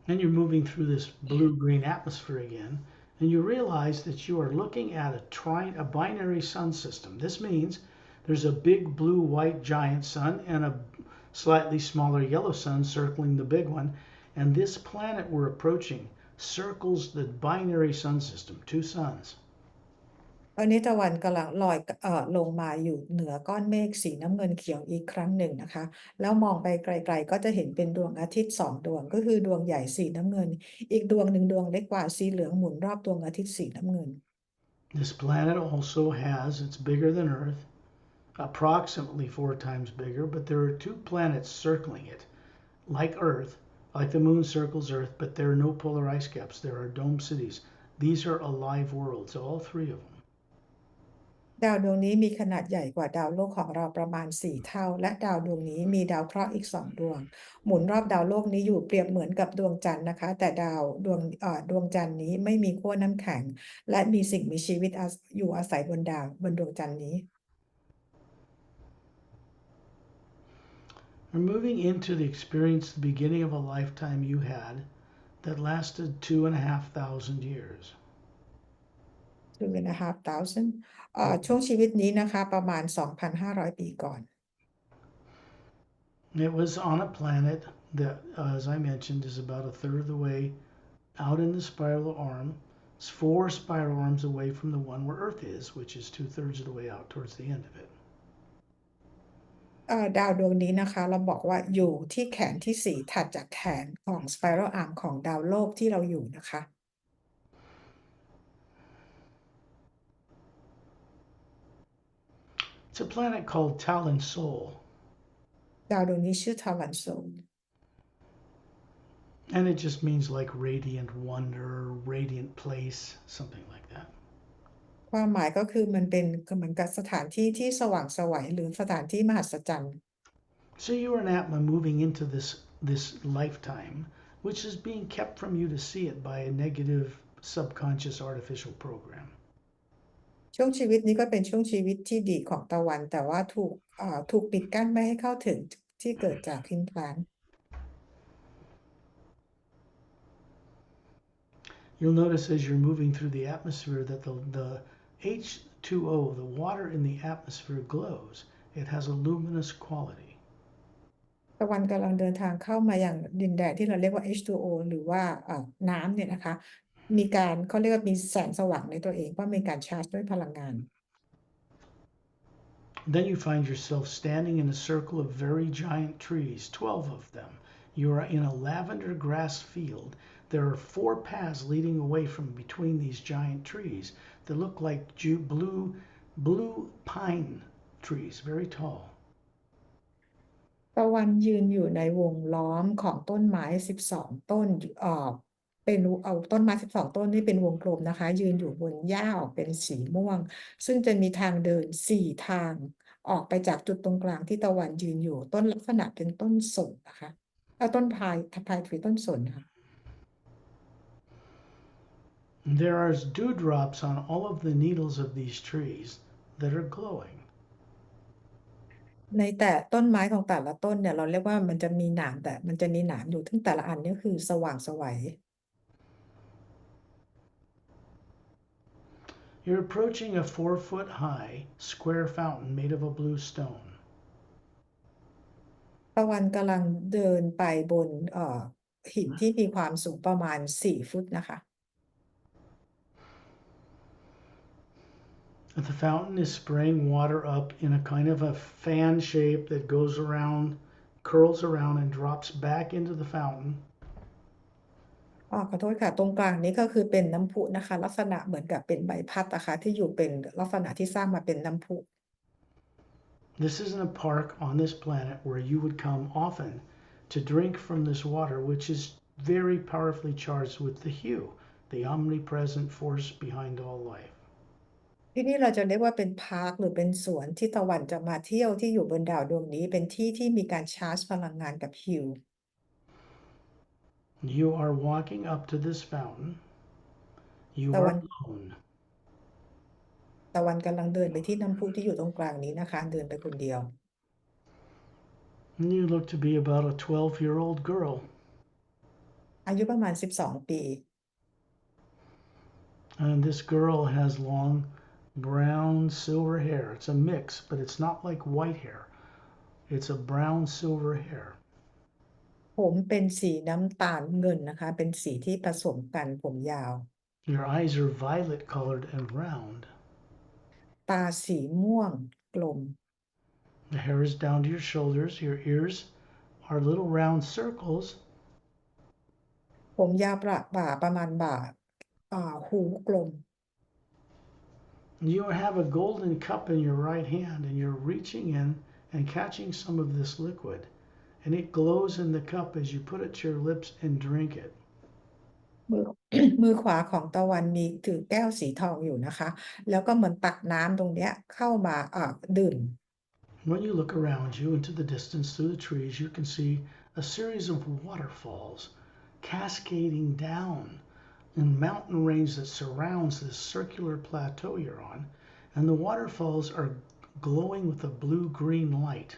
And you're moving through this blue-green atmosphere again, and you realize that you are looking at a binary sun system. This means there's a big blue-white giant sun and a slightly smaller yellow sun circling the big one, and this planet we're approaching circles the binary sun system, 2 suns. ตอนนี้ตะวันกำลังลอยลงมาอยู่เหนือก้อนเมฆสีน้ำเงินเขียวอีกครั้งหนึ่งนะคะแล้วมองไปไกลๆก็จะเห็นเป็นดวงอาทิตย์2 ดวงก็คือดวงใหญ่สีน้ำเงินอีกดวงหนึ่งดวงเล็กกว่าสีเหลืองหมุนรอบดวงอาทิตย์สีน้ำเงิน This planet also has, it's bigger than Earth, approximately 4 times bigger, but there are 2 planets circling it, like Earth, like the moon circles Earth, but there are no polar ice caps. There are dome cities. These are alive worlds, all 3 of them. ดาวดวงนี้มีขนาดใหญ่กว่าดาวโลกของเราประมาณ4 เท่าและดาวดวงนี้มีดาวเคราะห์อีก2 ดวงหมุนรอบดาวโลกนี้อยู่เปรียบเหมือนกับดวงจันทร์นะคะแต่ดวงจันทร์นี้ไม่มีขั้วน้ำแข็งและมีสิ่งมีชีวิตอยู่อาศัยบนดวงจันทร์นี้ We're moving into the experience, the beginning of a lifetime you had that lasted 2,500 years. 2,500 ช่วงชีวิตนี้นะคะประมาณ 2,500 ปีก่อน It was on a planet that, as I mentioned, is about a third of the way out in the spiral arm. It's 4 spiral arms away from the one where Earth is, which is 2/3 of the way out towards the end of it. ดาวดวงนี้นะคะเราบอกว่าอยู่ที่แขนที่4ถัดจากแขนของ spiral arm ของดาวโลกที่เราอยู่นะคะ It's a planet called Tawan Sol, ดาวดวงนี้ชื่อทาวันโซ and it just means like radiant wonder, radiant place, something like that. ความหมายก็คือมันเป็นเหมือนกับสถานที่ที่สว่างไสวหรือสถานที่มหัศจรรย์ So you are an Atma moving into this lifetime, which is being kept from you to see it by a negative subconscious artificial program. ช่วงชีวิตนี้ก็เป็นช่วงชีวิตที่ดีของตะวันแต่ว่าถูกปิดกั้นไม่ให้เข้าถึงที่เกิดจาก Implant You'll notice as you're moving through the atmosphere that the H2O, the water in the atmosphere, glows. It has a luminous quality. ตะวันกำลังเดินทางเข้ามาอย่างดินแดนที่เราเรียกว่า H2O หรือว่าน้ำเนี่ยนะคะเขาเรียกว่ามีแสงสว่างในตัวเองเพราะมีการชาร์จด้วยพลังงาน Then you find yourself standing in a circle of very giant trees, 12 of them. You are in a lavender grass field. There are 4 paths leading away from between these giant trees that look like blue pine trees, very tall. ตะวันยืนอยู่ในวงล้อมของต้นไม้12 ต้นเป็นเอาต้นไม้12 ต้นนี่เป็นวงกลมนะคะยืนอยู่บนหญ้าออกเป็นสีม่วงซึ่งจะมีทางเดิน4 ทางออกไปจากจุดตรงกลางที่ตะวันยืนอยู่ต้นลักษณะเป็นต้นสนนะคะต้นพายทรีต้นสนค่ะ There are dewdrops on all of the needles of these trees that are glowing. ในแต่ต้นไม้ของแต่ละต้นเนี่ยเราเรียกว่ามันจะมีหนามแต่มันจะมีหนามอยู่ทั้งแต่ละอันนี่คือสว่างไสว You're approaching a 4-foot high square fountain made of a blue stone. ตะวันกำลังเดินไปบนหินที่มีความสูงประมาณ4 ฟุตนะคะ The fountain is spraying water up in a kind of a fan shape that goes around, curls around, and drops back into the fountain. ขอโทษค่ะ ตรงกลางนี้ก็คือเป็นน้ำพุนะคะ ลักษณะเหมือนกับเป็นใบพัดนะคะที่อยู่เป็นลักษณะที่สร้างมาเป็นน้ำพุ This isn't a park on this planet where you would come often to drink from this water, which is very powerfully charged with the hue, the omnipresent force behind all life. ที่นี่เราจะเรียกว่าเป็นพาร์คหรือเป็นสวนที่ตะวันจะมาเที่ยวที่อยู่บนดาวดวงนี้เป็นที่ที่มีการชาร์จพลังงานกับฮิว You are walking up to this fountain. You ตะวั are น alone. ตะวันกำลังเดินไปที่น้ำพุที่อยู่ตรงกลางนี้นะคะ เดินไปคนเดียว And you look to be about a 12-year-old girl. อายุประมาณ12 ปี And this girl has long brown silver hair. It's a mix, but it's not like white hair. It's a brown silver hair. ผมเป็นสีน้ำตาลเงินนะคะ เป็นสีที่ผสมกันผมยาว Your eyes are violet colored and round. ตาสีม่วงกลม The hair is down to your shoulders. Your ears are little round circles. ผมยาวบ่าประมาณบ่าหูกลม You have a golden cup in your right hand, and you're reaching in and catching some of this liquid. And it glows in the cup as you put it to your lips and drink it. มือ มือขวาของตะวันมีถือแก้วสีทองอยู่นะคะ แล้วก็เหมือนตักน้ำตรงเนี้ยเข้ามาดื่ม When you look around you into the distance through the trees, you can see a series of waterfalls cascading down in mountain range that surrounds this circular plateau you're on. And the waterfalls are glowing with a blue-green light.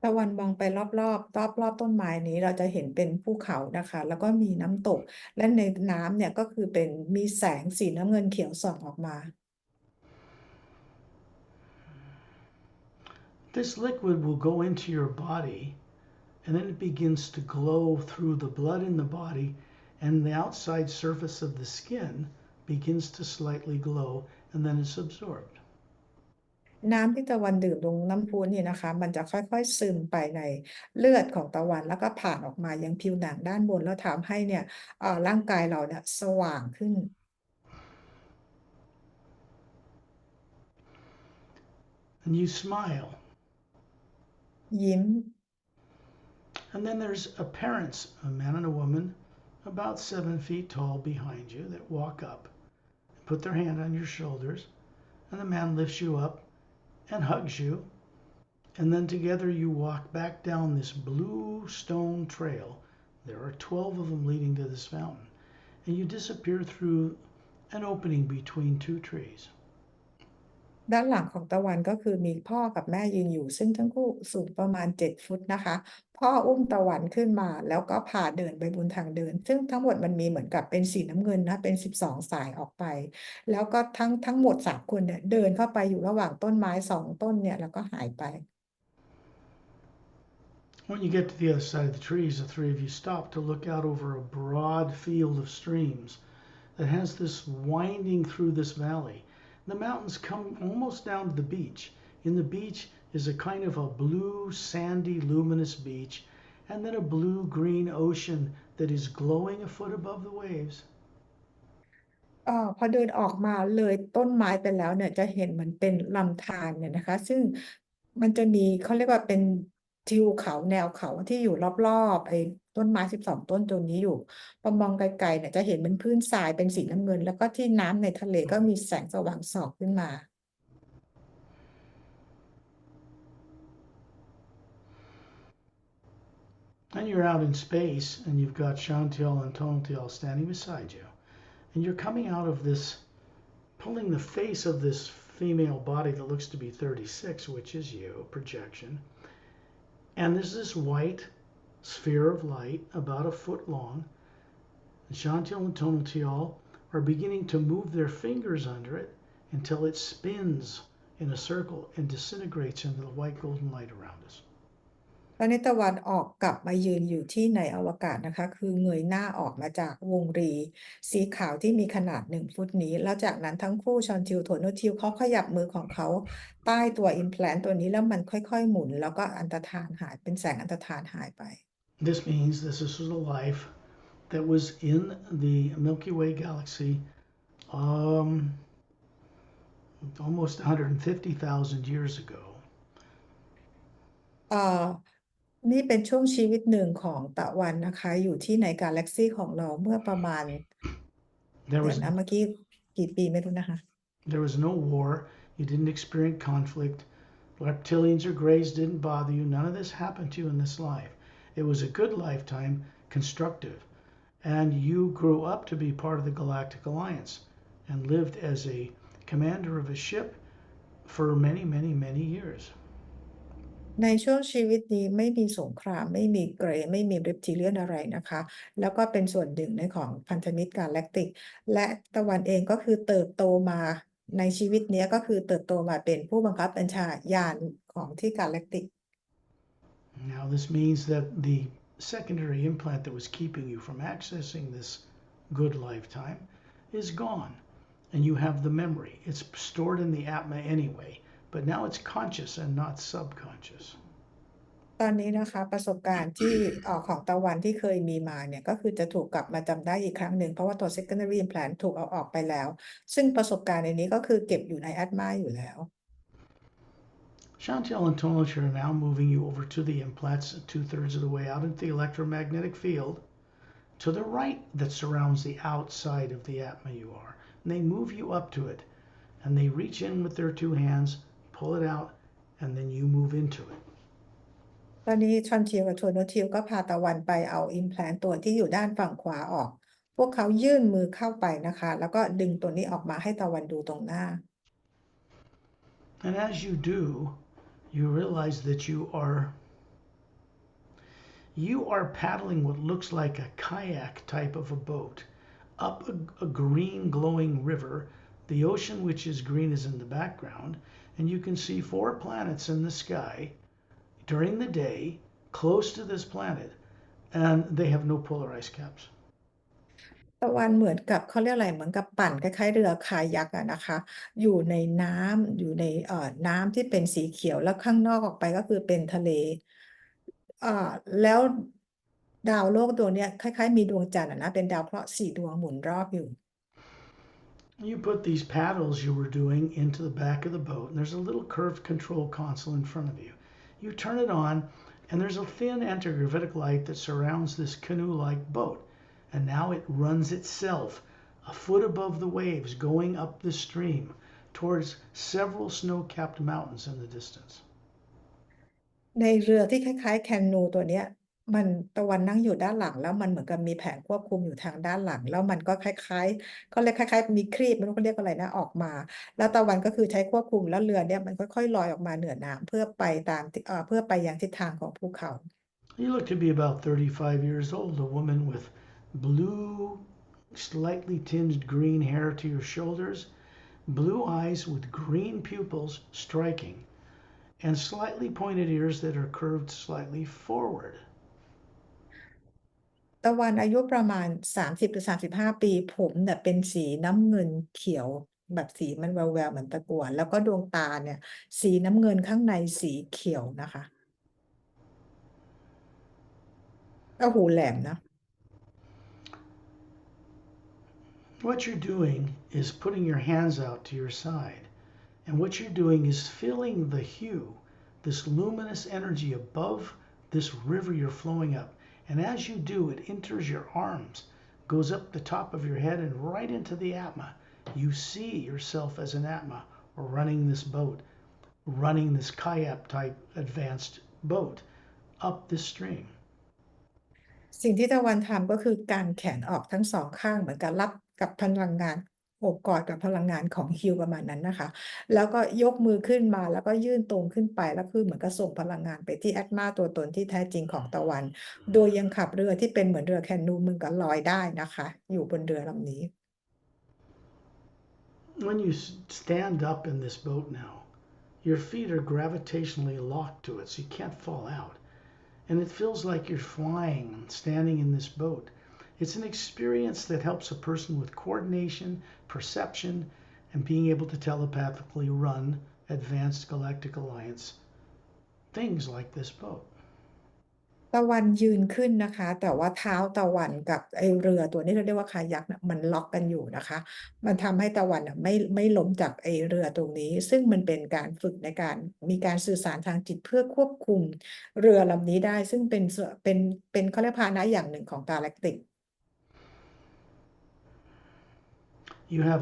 ตะวันมองไปรอบต้นไม้นี้เราจะเห็นเป็นภูเขานะคะ แล้วก็มีน้ำตก และในน้ำเนี่ยก็คือเป็นมีแสงสีน้ำเงินเขียวส่องออกมา This liquid will go into your body, and then it begins to glow through the blood in the body, and the outside surface of the skin begins to slightly glow, and then it's absorbed. น้ำที่ตะวันดื่มลงน้ำพุนี่นะคะ มันจะค่อยๆซึมไปในเลือดของตะวันแล้วก็ผ่านออกมายังผิวหนังด้านบนแล้วทำให้เนี่ยร่างกายเราเนี่ยสว่างขึ้น And you smile. ยิ้ม And then there's a parents, a man and a woman, about 7 feet tall behind you that walk up, put their hand on your shoulders, and the man lifts you up and hugs you. And then together you walk back down this blue stone trail. There are 12 of them leading to this fountain. And you disappear through an opening between 2 trees. ด้านหลังของตะวันก็คือมีพ่อกับแม่ยืนอยู่ ซึ่งทั้งคู่สูงประมาณ7 ฟุตนะคะ พ่ออุ้มตะวันขึ้นมาแล้วก็พาเดินไปบนทางเดิน ซึ่งทั้งหมดมันมีเหมือนกับเป็นสีน้ำเงินนะเป็น12 สายออกไป แล้วก็ทั้งหมด3 คนเนี่ยเดินเข้าไปอยู่ระหว่างต้นไม้2 ต้นเนี่ยแล้วก็หายไป When you get to the other side of the trees, the 3 of you stop to look out over a broad field of streams that has this winding through this valley. The mountains come almost down to the beach. In the beach is a kind of a blue, sandy, luminous beach, and then a blue-green ocean that is glowing a foot above the waves. พอเดินออกมาเลยต้นไม้ไปแล้วเนี่ยจะเห็นเหมือนเป็นลำธารเนี่ยนะคะ ซึ่งมันจะมีเขาเรียกว่าเป็นทิวเขาแนวเขาที่อยู่รอบๆไอ้ต้นไม้12 ต้นตรงนี้อยู่พอมองไกลๆเนี่ยจะเห็นเป็นพื้นทรายเป็นสีน้ำเงิน แล้วก็ที่น้ำในทะเลก็มีแสงสว่างส่องขึ้นมา And you're out in space, and you've got Chantel and Tontiel standing beside you. And you're coming out of this, pulling the face of this female body that looks to be 36, which is you, projection. And there's this white sphere of light, about a foot long. And Chantel and Tontiel are beginning to move their fingers under it until it spins in a circle and disintegrates into the white golden light around us. ตอนนี้ตะวันออกกลับมายืนอยู่ที่ในอวกาศนะคะคือเงยหน้าออกมาจากวงรีสีขาวที่มีขนาด1 ฟุตนี้แล้วจากนั้นทั้งคู่ชอนทิวโทโนทิวเขาขยับมือของเขาใต้ตัว implant ตัวนี้แล้วมันค่อยๆหมุนแล้วก็อันตฐานหายเป็นแสงอันตฐานหายไป This means this is a life that was in the Milky Way galaxy almost 150,000 years ago. เอ่อนี่เป็นช่วงชีวิตหนึ่งของตะวันนะคะอยู่ที่ในกาแล็กซีของเราเมื่อประมาณ There เดี๋ยว was นะเมื่อกี้กี่ปีไม่รู้นะคะ there was no war. You didn't experience conflict. Reptilians or greys didn't bother you. None of this happened to you in this life. It was a good lifetime, constructive. And you grew up to be part of the Galactic Alliance and lived as a commander of a ship for many, many, many years. ในช่วงชีวิตนี้ไม่มีสงครามไม่มีเกรย์ไม่มีริปทิเลียนอะไรนะคะแล้วก็เป็นส่วนหนึ่งในของพันธมิตรกาแล็กติกและตะวันเองก็คือเติบโตมาในชีวิตนี้ก็คือเติบโตมาเป็นผู้บังคับบัญชายานของที่กาแล็กติก Now, this means that the secondary implant that was keeping you from accessing this good lifetime is gone. And you have the memory. It's stored in the Atma anyway, but now it's conscious and not subconscious. ตอนนี้นะคะประสบการณ์ที่ของตะวันที่เคยมีมาเนี่ยก็คือจะถูกกลับมาจำได้อีกครั้งหนึ่งเพราะว่าตัว secondary implant ถูกเอาออกไปแล้วซึ่งประสบการณ์ในนี้ก็คือเก็บอยู่ใน Atma อยู่แล้ว Chantal and Tolich are now moving you over to the implants 2/3 of the way out into the electromagnetic field to the right that surrounds the outside of the Atma you are. And they move you up to it. And they reach in with their two hands, pull it out, and then you move into it. ตอนนี้ชอนทิวกับโทโนทิวก็พาตะวันไปเอา implant ตัวที่อยู่ด้านฝั่งขวาออก พวกเขายื่นมือเข้าไปนะคะแล้วก็ดึงตัวนี้ออกมาให้ตะวันดูตรงหน้า And as you do, you realize that you are paddling what looks like a kayak type of a boat up a green glowing river. The ocean, which is green, is in the background, and you can see 4 planets in the sky during the day close to this planet, and they have no polar ice caps. ตะวันเหมือนกับเขาเรียกอะไรเหมือนกับปั่นคล้ายๆเรือคายักอะนะคะอยู่ในน้ำอยู่ในน้ำที่เป็นสีเขียวแล้วข้างนอกออกไปก็คือเป็นทะเลแล้วดาวโลกดวงเนี้ยคล้ายๆมีดวงจันทร์อะนะเป็นดาวเคราะห์4 ดวงหมุนรอบอยู่ You put these paddles you were doing into the back of the boat, and there's a little curved control console in front of you. You turn it on, and there's a thin antigravitic light that surrounds this canoe-like boat. And now it runs itself a foot above the waves going up the stream towards several snow-capped mountains in the distance. ในเรือที่คล้ายๆแคนูตัวเนี้ยมันตะวันนั่งอยู่ด้านหลังแล้วมันเหมือนกับมีแผงควบคุมอยู่ทางด้านหลังแล้วมันก็คล้ายๆเขาเรียกคล้ายๆมีครีบไม่รู้เขาเรียกอะไรนะออกมาแล้วตะวันก็คือใช้ควบคุมแล้วเรือเนี่ยมันค่อยๆลอยออกมาเหนือน้ำเพื่อไปตามเพื่อไปยังทิศทางของภูเขา You look to be about 35 years old, a woman with blue, slightly tinged green hair to your shoulders, blue eyes with green pupils striking, and slightly pointed ears that are curved slightly forward. ตะวันอายุประมาณ30 หรือ 35 ปีผมเนี่ยเป็นสีน้ำเงินเขียวแบบสีมันแววๆเหมือนตะกั่วแล้วก็ดวงตาเนี่ยสีน้ำเงินข้างในสีเขียวนะคะก็หูแหลมนะ What you're doing is putting your hands out to your side. And what you're doing is feeling the hue, this luminous energy above this river you're flowing up. And as you do, it enters your arms, goes up the top of your head and right into the Atma. You see yourself as an Atma running this boat, running this kayak type advanced boat up this stream. สิ่งที่ตะวันทำก็คือการแขนออกทั้ง2 ข้างเหมือนกับรับกับพลังงานโอบกอดกับพลังงานของฮิวประมาณนั้นนะคะแล้วก็ยกมือขึ้นมาแล้วก็ยื่นตรงขึ้นไปแล้วคือเหมือนกับส่งพลังงานไปที่แอตมาตัวตนที่แท้จริงของตะวันโดยยังขับเรือที่เป็นเหมือนเรือแคนูเหมือนกับลอยได้นะคะอยู่บนเรือลำนี้ When you stand up in this boat now, your feet are gravitationally locked to it, so you can't fall out. and it feels like you're flying and standing in this boat. It's an experience that helps a person with coordination, perception, and being able to telepathically run advanced galactic alliance things like this boat. ตะวันยืนขึ้นนะคะ แต่ว่าเท้าตะวันกับไอ้เรือตัวนี้เราเรียกว่าคายักน่ะมันล็อกกันอยู่นะคะ มันทำให้ตะวันน่ะไม่ล้มจากไอ้เรือตรงนี้ ซึ่งมันเป็นการฝึกในการมีการสื่อสารทางจิตเพื่อควบคุมเรือลำนี้ได้ ซึ่งเป็นเขาเรียกพาหนะอย่างหนึ่งของ galactic You have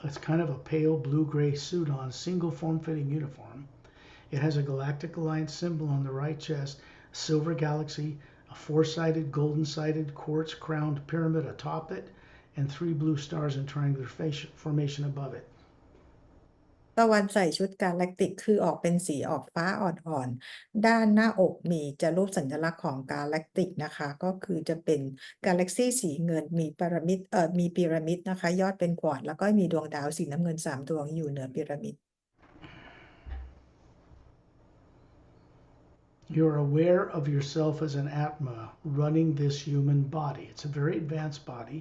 it's kind of a pale blue-gray suit on, single form-fitting uniform. It has a Galactic Alliance symbol on the right chest, a silver galaxy, a four-sided, golden-sided, quartz-crowned pyramid atop it, and 3 blue stars in triangular formation above it. ตะวันใส่ชุด galactic คือออกเป็นสีออกฟ้าอ่อนๆ ด้านหน้าอกมีจะรูปสัญลักษณ์ของ galactic นะคะ ก็คือจะเป็นกาแล็กซีสีเงินมีพีระมิดนะคะ ยอดเป็นควอร์ตซ์แล้วก็มีดวงดาวสีน้ำเงิน3ดวงอยู่เหนือพีระมิด You're aware of yourself as an Atma running this human body. It's a very advanced body.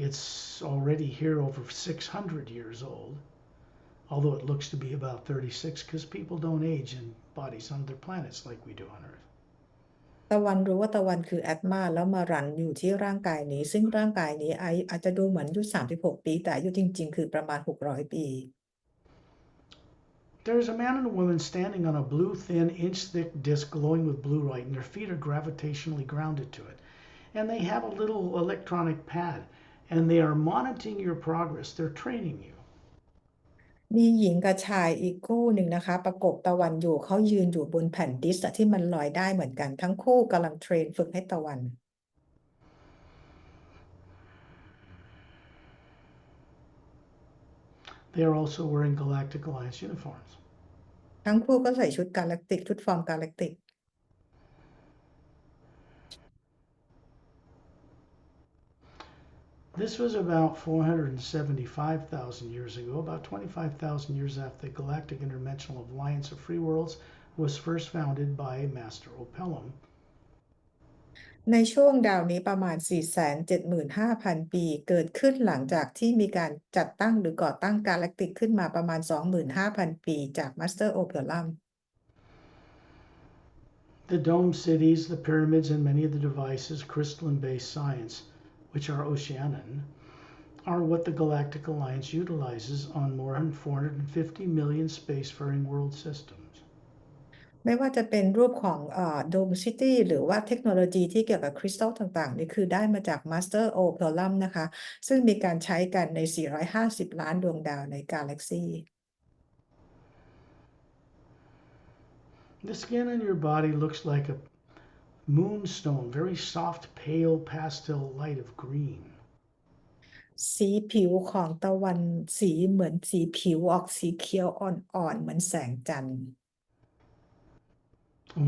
It's already here over 600 years old, although it looks to be about 36 because people don't age in bodies on other planets like we do on Earth. ตะวันรู้ว่าตะวันคือแอตมาแล้วมารันอยู่ที่ร่างกายนี้ ซึ่งร่างกายนี้อาจจะดูเหมือนอายุ36 ปี แต่อายุจริงๆ คือประมาณ 600 ปี There's a man and a woman standing on a blue, thin, inch-thick disc glowing with blue light, and their feet are gravitationally grounded to it. And they have a little electronic pad, and they are monitoring your progress. They're training you. มีหญิงกับชายอีกคู่หนึ่งนะคะ ประกบตะวันอยู่เขายืนอยู่บนแผ่นดิสก์ที่มันลอยได้เหมือนกัน ทั้งคู่กำลังเทรนฝึกให้ตะวัน They are also wearing Galactic Alliance uniforms. ทั้งคู่ก็ใส่ชุด galactic ชุดฟอร์ม galactic. This was about 475,000 years ago, about 25,000 years after the Galactic Interdimensional Alliance of Free Worlds was first founded by Master Opelum. ในช่วงดาวนี้ประมาณ 475,000 ปี เกิดขึ้นหลังจากที่มีการจัดตั้งหรือก่อตั้ง galactic ขึ้นมาประมาณ 25,000 ปีจาก Master Opelum. The dome cities, the pyramids, and many of the devices, crystalline-based science, which are Oceanan, are what the Galactic Alliance utilizes on more than 450 million spacefaring world systems. ไม่ว่าจะเป็นรูปของDome City หรือว่าเทคโนโลยีที่เกี่ยวกับคริสตัลต่างๆนี่คือได้มาจาก Master Opelum นะคะ ซึ่งมีการใช้กันใน 450 ล้านดวงดาวในกาแล็กซี The skin on your body looks like a moonstone, very soft, pale pastel light of green. สีผิวของตะวันสีเหมือนสีผิวออกสีเขียวอ่อนๆเหมือนแสงจันทร์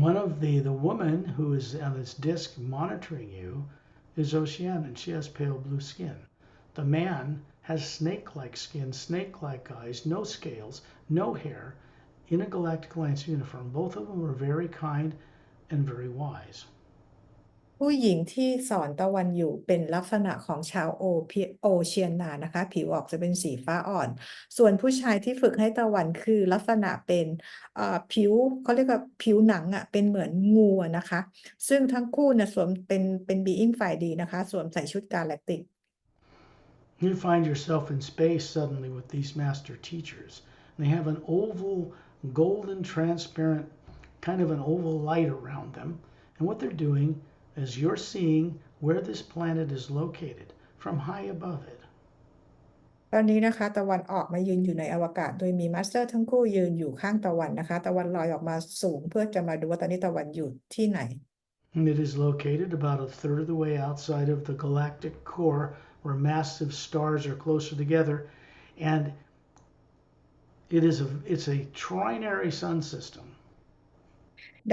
One of the woman who is on this disc monitoring you is Oceanan. She has pale blue skin. The man has snake-like skin, snake-like eyes, no scales, no hair, in a Galactic Alliance uniform. Both of them are very kind and very wise. ผู้หญิงที่สอนตะวันอยู่เป็นลักษณะของชาวโอเชียนานะคะ ผิวออกจะเป็นสีฟ้าอ่อน ส่วนผู้ชายที่ฝึกให้ตะวันคือลักษณะเป็นผิวเขาเรียกว่าผิวหนังเป็นเหมือนงูนะคะ ซึ่งทั้งคู่เนี่ยสวมเป็นบีอิงฝ่ายดีนะคะ สวมใส่ชุดกาแล็กติก You find yourself in space suddenly with these master teachers. They have an oval, golden, transparent, kind of an oval light around them. And what they're doing is you're seeing where this planet is located from high above it. ตอนนี้นะคะตะวันออกมายืนอยู่ในอวกาศโดยมีมาสเตอร์ทั้งคู่ยืนอยู่ข้างตะวันนะคะตะวันลอยออกมาสูงเพื่อจะมาดูว่าตอนนี้ตะวันอยู่ที่ไหน And it is located about a third of the way outside of the galactic core where massive stars are closer together. And it's a trinary sun system.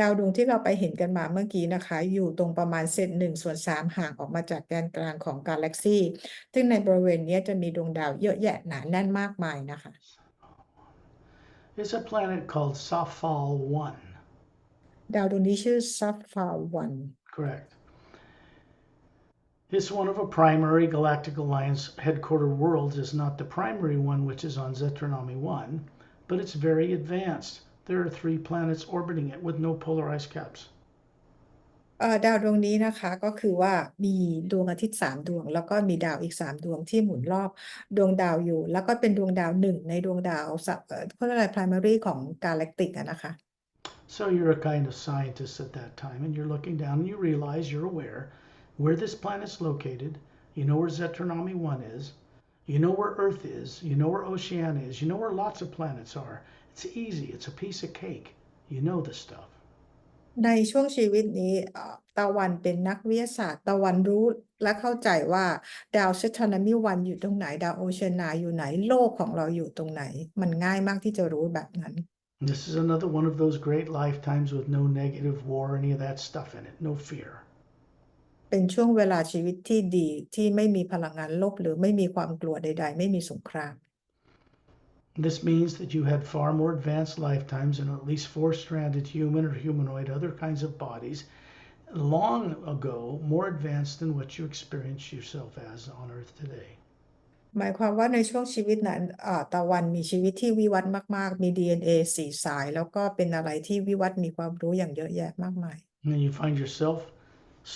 ดาวดวงที่เราไปเห็นกันมาเมื่อกี้นะคะอยู่ตรงประมาณเศษ1/3ห่างออกมาจากแกนกลางของกาแล็กซีซึ่งในบริเวณนี้จะมีดวงดาวเยอะแยะหนาแน่นมากมายนะคะ It's a planet called Safal 1. ดาวดวงนี้ชื่อซัฟฟาวัน Correct. It's one of a primary galactic alliance headquartered worlds. Is not the primary one, which is on Zetronomy 1, but it's very advanced. There are 3 planets orbiting it with no polar ice caps. ดาวดวงนี้นะคะก็คือว่ามีดวงอาทิตย์3 ดวง แล้วก็มีดาวอีก3 ดวงที่หมุนรอบดวงดาวอยู่ แล้วก็เป็นดวงดาว1ในดวงดาวเขาเรียกอะไร primary ของ galactic อะนะคะ So you're a kind of scientist at that time, and you're looking down and you realize you're aware where this planet's located. You know where Zetronomy 1 is. You know where Earth is. You know where Oceania is. You know where lots of planets are. It's easy. It's a piece of cake. You know this stuff. ในช่วงชีวิตนี้ตะวันเป็นนักวิทยาศาสตร์ตะวันรู้และเข้าใจว่าดาว Saturnalia 1อยู่ตรงไหนดาว Oceania อยู่ไหนโลกของเราอยู่ตรงไหนมันง่ายมากที่จะรู้แบบนั้น This is another one of those great lifetimes with no negative war or any of that stuff in it. No fear. เป็นช่วงเวลาชีวิตที่ดีที่ไม่มีพลังงานลบหรือไม่มีความกลัวใดๆไม่มีสงคราม This means that you had far more advanced lifetimes in at least 4-stranded human or humanoid, other kinds of bodies, long ago, more advanced than what you experience yourself as on Earth today. หมายความว่าในช่วงชีวิตนั้นตะวันมีชีวิตที่วิวัฒน์มากๆมี DNA 4 สายแล้วก็เป็นอะไรที่วิวัฒน์มีความรู้อย่างเยอะแยะมากมาย And you find yourself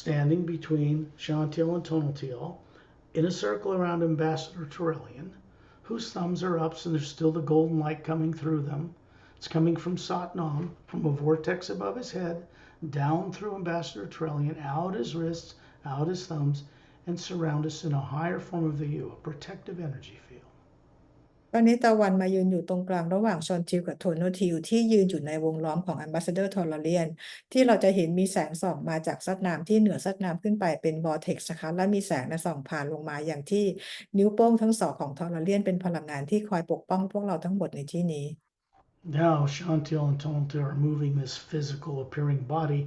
standing between Chantiel and Tonaltiel in a circle around Ambassador Turelian, whose thumbs are up, so there's still the golden light coming through them. It's coming from Satnam, from a vortex above his head, down through Ambassador Turelian, out his wrists, out his thumbs, and surround us in a higher form of the U, a protective energy field. ตอนนี้ตะวันมายืนอยู่ตรงกลางระหว่างชอนทิลกับโทโนทิลที่ยืนอยู่ในวงล้อมของ Ambassador Turelian ที่เราจะเห็นมีแสงส่องมาจากซัดน้ำที่เหนือซัดน้ำขึ้นไปเป็น vortex นะคะและมีแสงส่องผ่านลงมาอย่างที่นิ้วโป้งทั้งสองของ Turelian เป็นพลังงานที่คอยปกป้องพวกเราทั้งหมดในที่นี้ Now Chantiel and Tonaltiel are moving this physical appearing body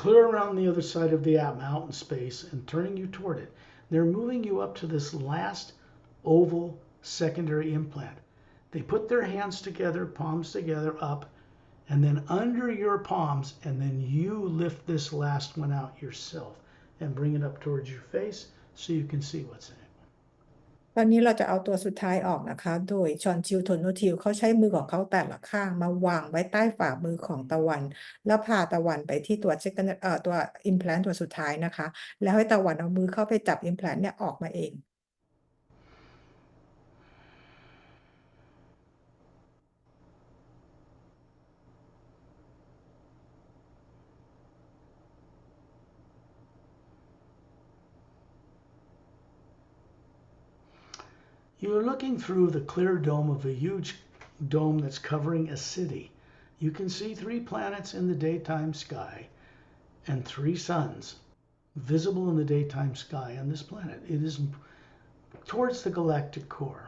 clear around the other side of the Atma out in space and turning you toward it. They're moving you up to this last oval secondary implant. They put their hands together, palms together up, and then under your palms, and then you lift this last one out yourself and bring it up towards your face so you can see what's in it. ตอนนี้เราจะเอาตัวสุดท้ายออกนะคะโดยชอนทิลโทโนทิลเขาใช้มือของเขาแต่ละข้างมาวางไว้ใต้ฝ่ามือของตะวันแล้วพาตะวันไปที่ตัวตัว implant ตัวสุดท้ายนะคะแล้วให้ตะวันเอามือเข้าไปจับ implant เนี่ยออกมาเอง You're looking through the clear dome of a huge dome that's covering a city. You can see 3 planets in the daytime sky and 3 suns visible in the daytime sky on this planet. It is towards the galactic core.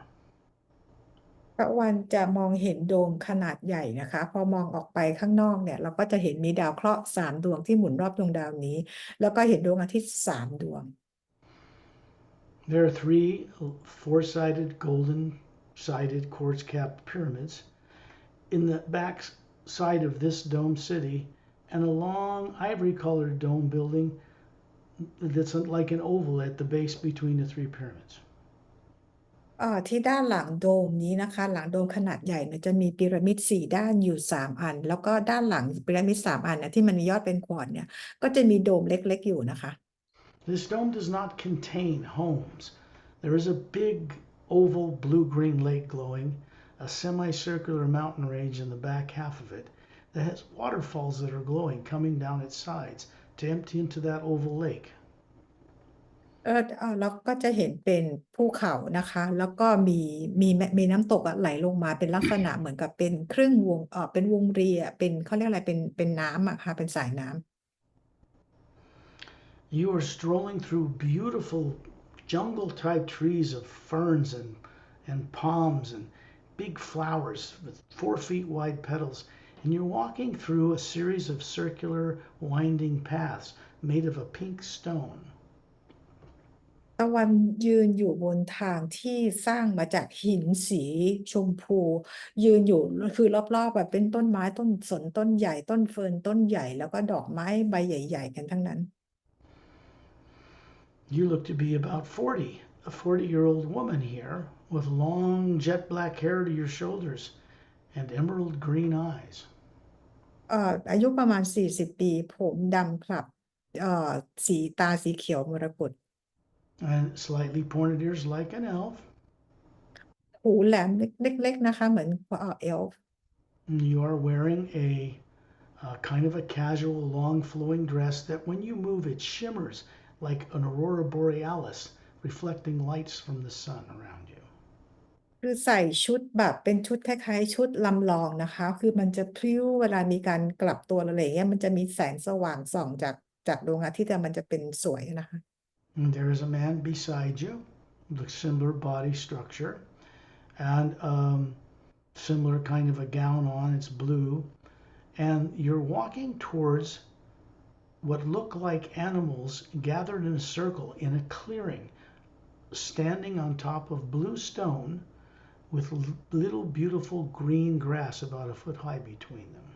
ตะวันจะมองเห็นโดมขนาดใหญ่นะคะพอมองออกไปข้างนอกเนี่ยเราก็จะเห็นมีดาวเคราะห์3 ดวงที่หมุนรอบดวงดาวนี้แล้วก็เห็นดวงอาทิตย์3 ดวง There are 3 4-sided golden-sided quartz-capped pyramids in the back side of this dome city and a long ivory-colored dome building that's like an oval at the base between the 3 pyramids. ที่ด้านหลังโดมนี้นะคะหลังโดมขนาดใหญ่เนี่ยจะมีพีระมิด4 ด้านอยู่3 อันแล้วก็ด้านหลังพีระมิด3 อันเนี่ยที่มันมียอดเป็นควอร์ตเนี่ยก็จะมีโดมเล็กๆอยู่นะคะ This dome does not contain homes. There is a big oval blue-green lake glowing, a semicircular mountain range in the back half of it that has waterfalls that are glowing coming down its sides to empty into that oval lake. แล้วก็จะเห็นเป็นภูเขานะคะแล้วก็มีน้ำตกไหลลงมาเป็นลักษณะเหมือนกับเป็นครึ่งวงเป็นวงรีเป็นเขาเรียกอะไรเป็นน้ำค่ะเป็นสายน้ำ You are strolling through beautiful jungle-type trees of ferns and palms and big flowers with 4 feet wide petals, and you're walking through a series of circular winding paths made of a pink stone. ตะวันยืนอยู่บนทางที่สร้างมาจากหินสีชมพูยืนอยู่คือรอบๆแบบเป็นต้นไม้ต้นสนต้นใหญ่ต้นเฟิร์นต้นใหญ่แล้วก็ดอกไม้ใบใหญ่ๆกันทั้งนั้น You look to be about 40, a 40-year-old woman here with long jet black hair to your shoulders and emerald green eyes. อายุประมาณ40 ปีผมดำคลับสีตาสีเขียวมรกต And slightly pointed ears like an elf. หูแหลมเล็กๆนะคะเหมือนเอลฟ์ And you are wearing a kind of a casual, long flowing dress that when you move, it shimmers like an aurora borealis, reflecting lights from the sun around you. คือใส่ชุดแบบเป็นชุดคล้ายๆชุดลำลองนะคะคือมันจะพริ้วเวลามีการกลับตัวอะไรอย่างเงี้ยมันจะมีแสงสว่างส่องจากดวงอาทิตย์แต่มันจะเป็นสวยนะคะ And there is a man beside you with similar body structure and similar kind of a gown on. It's blue. And you're walking towards what look like animals gathered in a circle in a clearing, standing on top of blue stone with little beautiful green grass about a foot high between them.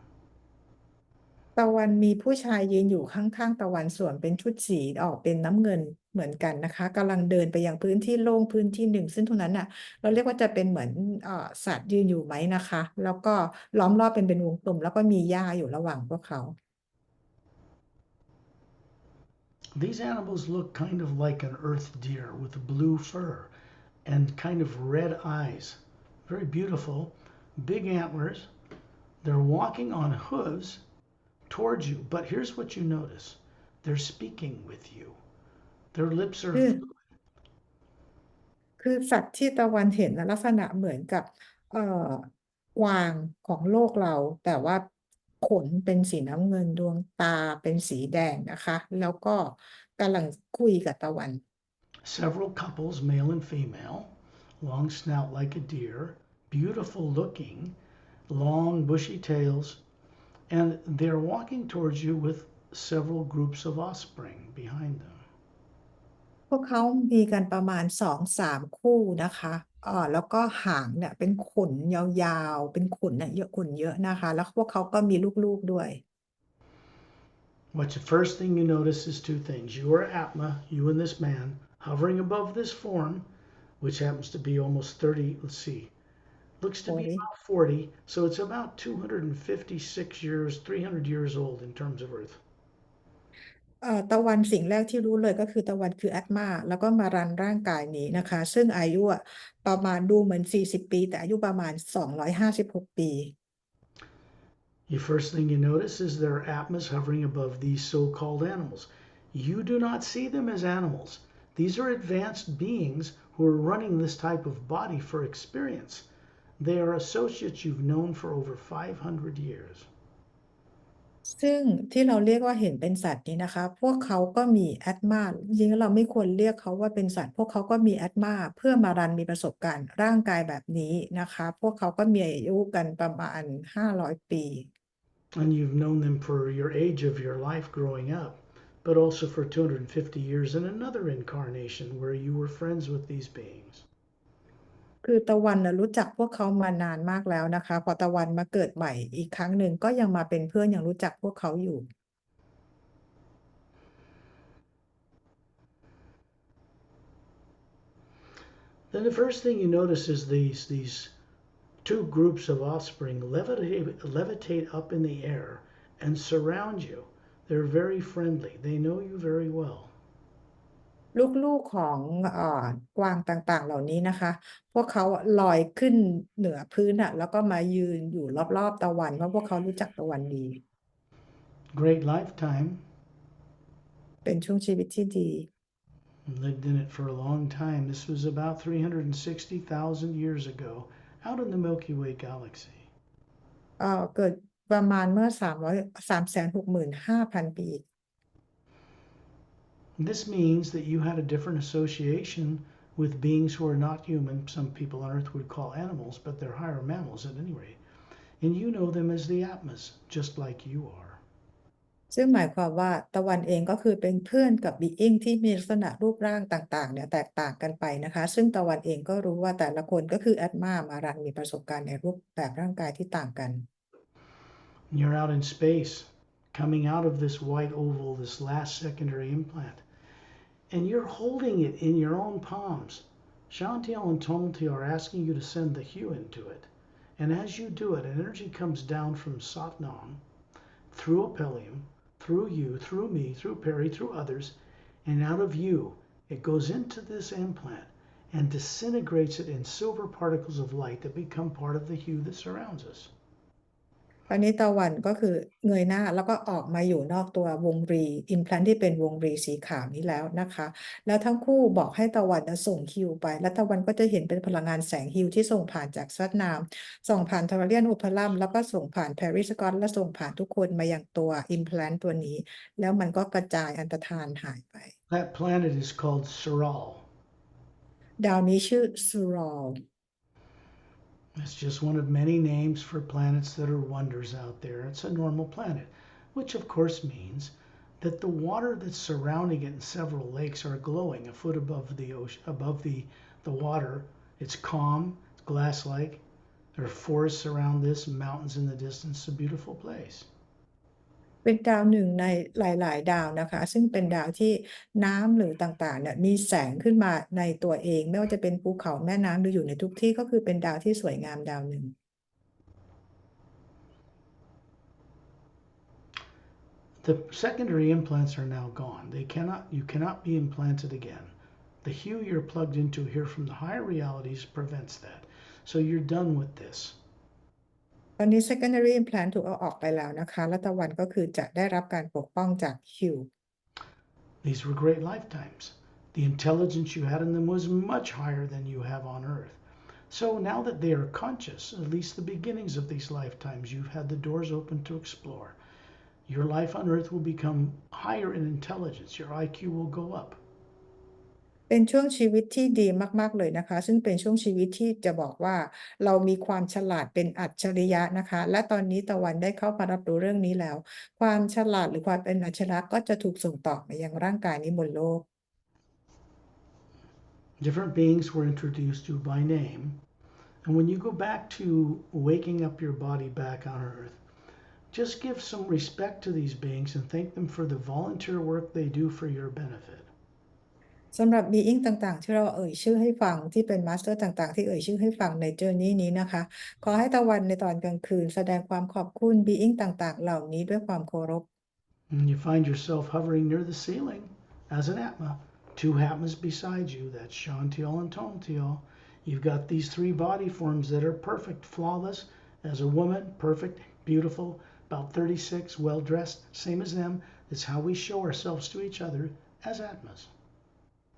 ตะวันมีผู้ชายยืนอยู่ข้างๆตะวันส่วนเป็นชุดสีออกเป็นน้ำเงินเหมือนกันนะคะกำลังเดินไปยังพื้นที่โล่งพื้นที่หนึ่งซึ่งตรงนั้นน่ะเราเรียกว่าจะเป็นเหมือนสัตว์ยืนอยู่ไหมนะคะแล้วก็ล้อมรอบเป็นวงกลมแล้วก็มีหญ้าอยู่ระหว่างพวกเขา These animals look kind of like an earth deer with blue fur and kind of red eyes. Very beautiful, big antlers. They're walking on hooves towards you, but here's what you notice. They're speaking with you. Their lips are คือสัตว์ที่ตะวันเห็นนะลักษณะเหมือนกับเอ่อกวางของโลกเราแต่ว่าขนเป็นสีน้ำเงินดวงตาเป็นสีแดงนะคะแล้วก็กำลังคุยกับตะวัน several couples, male and female, long snout like a deer, beautiful looking, long bushy tails, and they're walking towards you with several groups of offspring behind them. พวกเขามีกันประมาณ2-3คู่นะคะแล้วก็หางเนี่ยเป็นขนยาวๆเป็นขนเนี่ยเยอะขนเยอะนะคะแล้วพวกเขาก็มีลูกๆด้วย What the first thing you notice is two things. You are Atma, you and this man, hovering above this form, which happens to be almost 30, let's see, looks to be 40 about 40, so it's about 256 years, 300 years old in terms of Earth. ตะวันสิ่งแรกที่รู้เลยก็คือตะวันคือแอตมาแล้วก็มารันร่างกายนี้นะคะซึ่งอายุประมาณดูเหมือน40 ปีแต่อายุประมาณ256 ปี The first thing you notice is there are atmas hovering above these so-called animals. You do not see them as animals. These are advanced beings who are running this type of body for experience. They are associates you've known for over 500 years. ซึ่งที่เราเรียกว่าเห็นเป็นสัตว์นี้นะคะพวกเขาก็มีแอตมาจริงๆเราไม่ควรเรียกเขาว่าเป็นสัตว์พวกเขาก็มีแอตมาเพื่อมารันมีประสบการณ์ร่างกายแบบนี้นะคะพวกเขาก็มีอายุกันประมาณ500 ปี And you've known them for your age of your life growing up, but also for 250 years in another incarnation where you were friends with these beings. คือตะวันนะรู้จักพวกเขามานานมากแล้วนะคะพอตะวันมาเกิดใหม่อีกครั้งหนึ่งก็ยังมาเป็นเพื่อนยังรู้จักพวกเขาอยู่ Then the first thing you notice is these two groups of offspring levitate up in the air and surround you. They're very friendly. They know you very well. ลูกๆของกวางต่างๆเหล่านี้นะคะพวกเขาลอยขึ้นเหนือพื้นแล้วก็มายืนอยู่รอบๆตะวันเพราะพวกเขารู้จักตะวันดี Great lifetime. เป็นช่วงชีวิตที่ดี Lived in it for a long time. This was about 360,000 years ago out in the Milky Way galaxy. เกิดประมาณเมื่อ365,000 ปี This means that you had a different association with beings who are not human. Some people on Earth would call animals, but they're higher mammals at any rate. And you know them as the Atmas, just like you are. ซึ่งหมายความว่าตะวันเองก็คือเป็นเพื่อนกับ being ที่มีลักษณะรูปร่างต่างๆเนี่ยแตกต่างกันไปนะคะซึ่งตะวันเองก็รู้ว่าแต่ละคนก็คือ Atma มารันมีประสบการณ์ในรูปแบบร่างกายที่ต่างกัน You're out in space, coming out of this white oval, this last secondary implant, and you're holding it in your own palms. Shantiel and Tontiel are asking you to send the hue into it. And as you do it, energy comes down from Satnam, through Apellium, through you, through me, through Pari, through others, and out of you, it goes into this implant and disintegrates it in silver particles of light that become part of the hue that surrounds us. ตอนนี้ตะวันก็คือเงยหน้าแล้วก็ออกมาอยู่นอกตัววงรี implant ที่เป็นวงรีสีขาวนี้แล้วนะคะแล้วทั้งคู่บอกให้ตะวันส่งฮิวไปแล้วตะวันก็จะเห็นเป็นพลังงานแสงฮิวที่ส่งผ่านจากซัดนามส่งผ่านทาราเลียนอุพลัมแล้วก็ส่งผ่านแพริสกอตและส่งผ่านทุกคนมายังตัว implant ตัวนี้แล้วมันก็กระจายอันตรธานหายไป That planet is called Sural. ดาวนี้ชื่อซูรอล It's just one of many names for planets that are wonders out there. It's a normal planet, which of course means that the water that's surrounding it in several lakes are glowing a foot above the ocean, above the water. It's calm, it's glass-like. There are forests around this, mountains in the distance. It's a beautiful place. เป็นดาวหนึ่งในหลายๆดาวนะคะซึ่งเป็นดาวที่น้ำหรือต่างๆเนี่ยมีแสงขึ้นมาในตัวเองไม่ว่าจะเป็นภูเขาแม่น้ำหรืออยู่ในทุกที่ก็คือเป็นดาวที่สวยงามดาวหนึ่ง The secondary implants are now gone. You cannot be implanted again. The hue you're plugged into here from the higher realities prevents that. So you're done with this. ตอนนี้ secondary implant ถูกเอาออกไปแล้วนะคะและตะวันก็คือจะได้รับการปกป้องจากฮิว These were great lifetimes. The intelligence you had in them was much higher than you have on Earth. So now that they are conscious, at least the beginnings of these lifetimes, you've had the doors open to explore. Your life on Earth will become higher in intelligence. Your IQ will go up. เป็นช่วงชีวิตที่ดีมากๆเลยนะคะซึ่งเป็นช่วงชีวิตที่จะบอกว่าเรามีความฉลาดเป็นอัจฉริยะนะคะและตอนนี้ตะวันได้เข้ามารับรู้เรื่องนี้แล้วความฉลาดหรือความเป็นอัจฉริยะก็จะถูกส่งต่อมายังร่างกายนี้บนโลก Different beings were introduced to by name. And when you go back to waking up your body back on Earth, just give some respect to these beings and thank them for the volunteer work they do for your benefit. สำหรับ being ต่างๆที่เราเอ่ยชื่อให้ฟังที่เป็นมาสเตอร์ต่างๆที่เอ่ยชื่อให้ฟังใน journey นี้นะคะขอให้ตะวันในตอนกลางคืนแสดงความขอบคุณ being ต่างๆเหล่านี้ด้วยความเคารพ And you find yourself hovering near the ceiling as an Atma, two Atmas beside you. That's Shantiel and Tontiel. You've got these three body forms that are perfect, flawless. As a woman, perfect, beautiful, about 36, well dressed, same as them. That's how we show ourselves to each other as Atmas.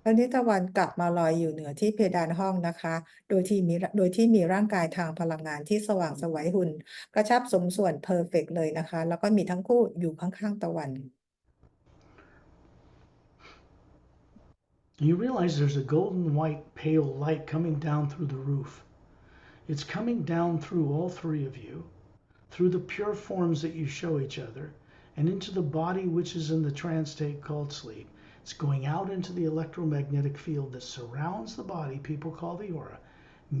ตอนนี้ตะวันกลับมาลอยอยู่เหนือที่เพดานห้องนะคะโดยที่มีร่างกายทางพลังงานที่สว่างไสวหุ่นกระชับสมส่วนเพอร์เฟกต์เลยนะคะแล้วก็มีทั้งคู่อยู่ข้างๆตะวัน You realize there's a golden white pale light coming down through the roof. It's coming down through all three of you, through the pure forms that you show each other, and into the body which is in the trance state called sleep. It's going out into the electromagnetic field that surrounds the body, people call the aura,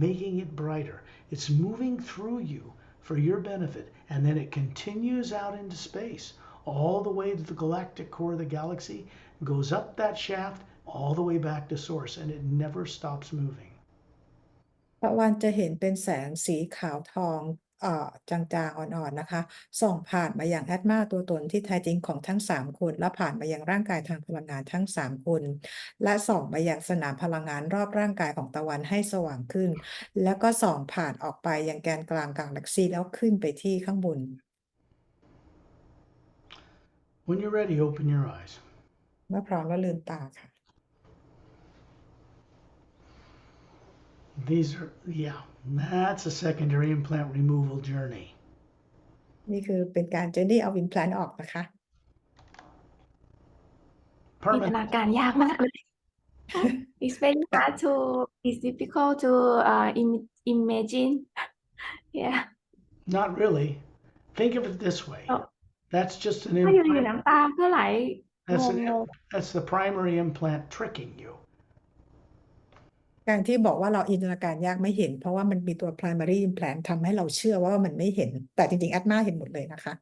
making it brighter. It's moving through you for your benefit, and then it continues out into space, all the way to the galactic core of the galaxy, goes up that shaft, all the way back to source, and it never stops moving. ตะวันจะเห็นเป็นแสงสีขาวทองจางๆอ่อนๆนะคะส่องผ่านมายังแอตมาตัวตนที่แท้จริงของทั้ง3คนและผ่านมายังร่างกายทางพลังงานทั้ง3คนและส่องมายังสนามพลังงานรอบร่างกายของตะวันให้สว่างขึ้นแล้วก็ส่องผ่านออกไปยังแกนกลางกาแล็กซีแล้วขึ้นไปที่ข้างบน When you're ready, open your eyes. เมื่อพร้อมแล้วลืมตาค่ะ These are, yeah, that's a secondary implant removal journey. นี่คือเป็นการ journey เอา implant ออกนะคะ จินตนาการยากมากเลย It's very hard to it's difficult to imagine yeah Not really. Think of it this way. Oh. That's just an ถ้าอยู่ implant. น้ำตาก็ไหล That's งง that's the primary implant tricking you. การที่บอกว่าเราจินตนาการยากไม่เห็น เพราะว่ามันมีตัว primary implant ทำให้เราเชื่อว่ามันไม่เห็น แต่จริงๆ Atma เห็นหมดเลยนะคะ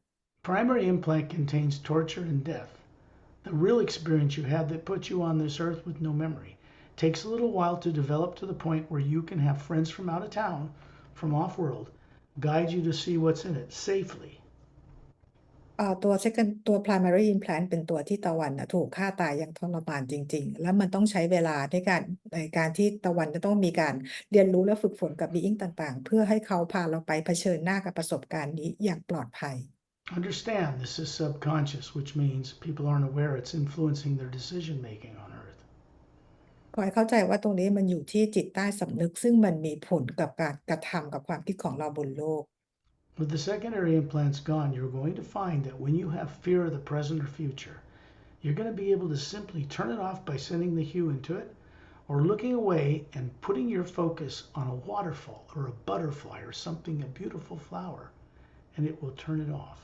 Primary implant contains torture and death. The real experience you had that put you on this earth with no memory takes a little while to develop to the point where you can have friends from out of town, from off-world, guide you to see what's in it safely. ตัว primary implant เป็นตัวที่ตะวันถูกฆ่าตายอย่างทรมานจริงๆ แล้วมันต้องใช้เวลาในการที่ตะวันจะต้องมีการเรียนรู้และฝึกฝนกับ being ต่างๆ เพื่อให้เขาพาเราไปเผชิญหน้ากับประสบการณ์นี้อย่างปลอดภัย Understand this is subconscious, which means people aren't aware it's influencing their decision making on Earth. ขอให้เข้าใจว่าตรงนี้มันอยู่ที่จิตใต้สำนึกซึ่งมันมีผลกับการกระทำกับความคิดของเราบนโลก With the secondary implants gone, you're going to find that when you have fear of the present or future, you're going to be able to simply turn it off by sending the hue into it or looking away and putting your focus on a waterfall or a butterfly or something, a beautiful flower, and it will turn it off.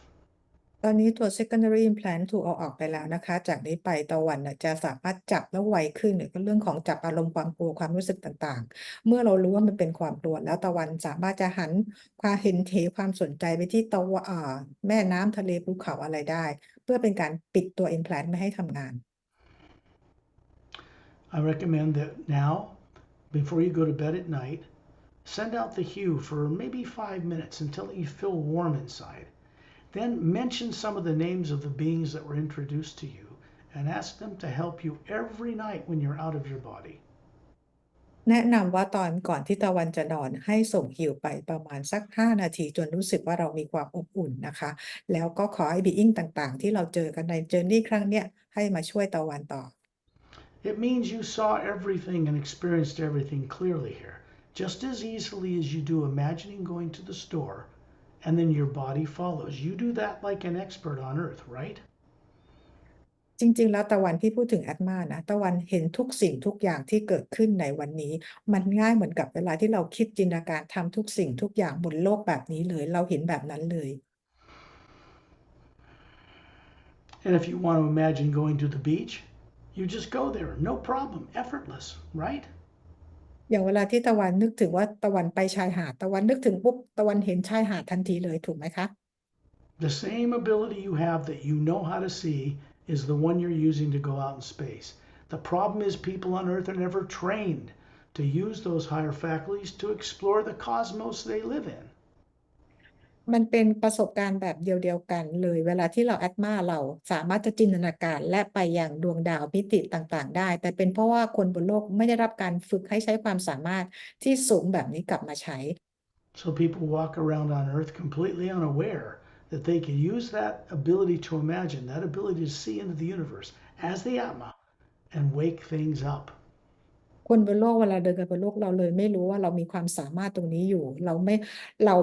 ตอนนี้ตัว secondary implant ถูกเอาออกไปแล้วนะคะ จากนี้ไปตะวันจะสามารถจับแล้วไวขึ้นหรือก็เรื่องของจับอารมณ์ความกลัวความรู้สึกต่างๆ เมื่อเรารู้ว่ามันเป็นความกลัวแล้วตะวันสามารถจะหันความเห็นความสนใจไปที่แม่น้ำทะเลภูเขาอะไรได้ เพื่อเป็นการปิดตัว implant ไม่ให้ทำงาน I recommend that now, before you go to bed at night, send out the hue for maybe 5 minutes until you feel warm inside. Then mention some of the names of the beings that were introduced to you and ask them to help you every night when you're out of your body. แนะนำว่าก่อนที่ตะวันจะนอนให้ส่งฮิวไปประมาณสัก5 นาทีจนรู้สึกว่าเรามีความอบอุ่นนะคะ แล้วก็ขอให้ being ต่างๆ ที่เราเจอกันใน journey ครั้งเนี้ยให้มาช่วยตะวันต่อ It means you saw everything and experienced everything clearly here, just as easily as you do imagining going to the store and then your body follows. You do that like an expert on Earth, right? จริงๆ แล้วตะวันที่พูดถึง Atma นะตะวันเห็นทุกสิ่งทุกอย่างที่เกิดขึ้นในวันนี้ มันง่ายเหมือนกับเวลาที่เราคิดจินตนาการทำทุกสิ่งทุกอย่างบนโลกแบบนี้เลย เราเห็นแบบนั้นเลย And if you want to imagine going to the beach, you just go there, no problem, effortless, right? อย่างเวลาที่ตะวันนึกถึงว่าตะวันไปชายหาดตะวันนึกถึงปุ๊บตะวันเห็นชายหาดทันทีเลยถูกไหมคะ The same ability you have that you know how to see is the one you're using to go out in space. The problem is people on Earth are never trained to use those higher faculties to explore the cosmos they live in. มันเป็นประสบการณ์แบบเดียวกันเลยเวลาที่เรา Atma เราสามารถจะจินตนาการและไปยังดวงดาวมิติต่างๆได้แต่เป็นเพราะว่าคนบนโลกไม่ได้รับการฝึกให้ใช้ความสามารถที่สูงแบบนี้กลับมาใช้ So people walk around on Earth completely unaware that they can use that ability to imagine, that ability to see into the universe as the Atma and wake things up. คนบนโลกเวลาเดินกันบนโลกเราเลยไม่รู้ว่าเรามีความสามารถตรงนี้อยู่เราไ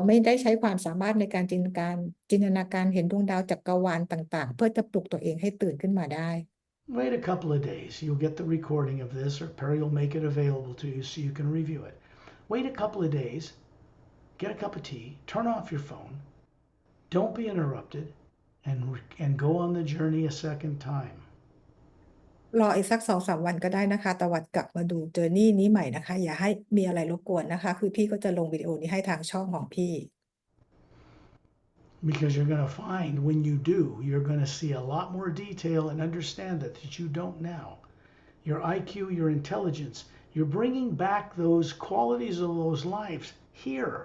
ม่ได้ใช้ความสามารถในการจินตนาการเห็นดวงดาวจักรวาลต่างๆเพื่อจะปลุกตัวเองให้ตื่นขึ้นมาได้ Wait a couple of days. You'll get the recording of this, or Pari will make it available to you so you can review it. Wait a couple of days, get a cup of tea, turn off your phone, don't be interrupted, and go on the journey a second time. รออีกสัก2-3 วันก็ได้นะคะตะวันกลับมาดูเจอร์นี่นี้ใหม่นะคะอย่าให้มีอะไรรบกวนนะคะคือพี่ก็จะลงวิดีโอนี้ให้ทางช่องของพี่ Because you're going to find when you do, you're going to see a lot more detail and understand that you don't now. Your IQ, your intelligence, you're bringing back those qualities of those lives here.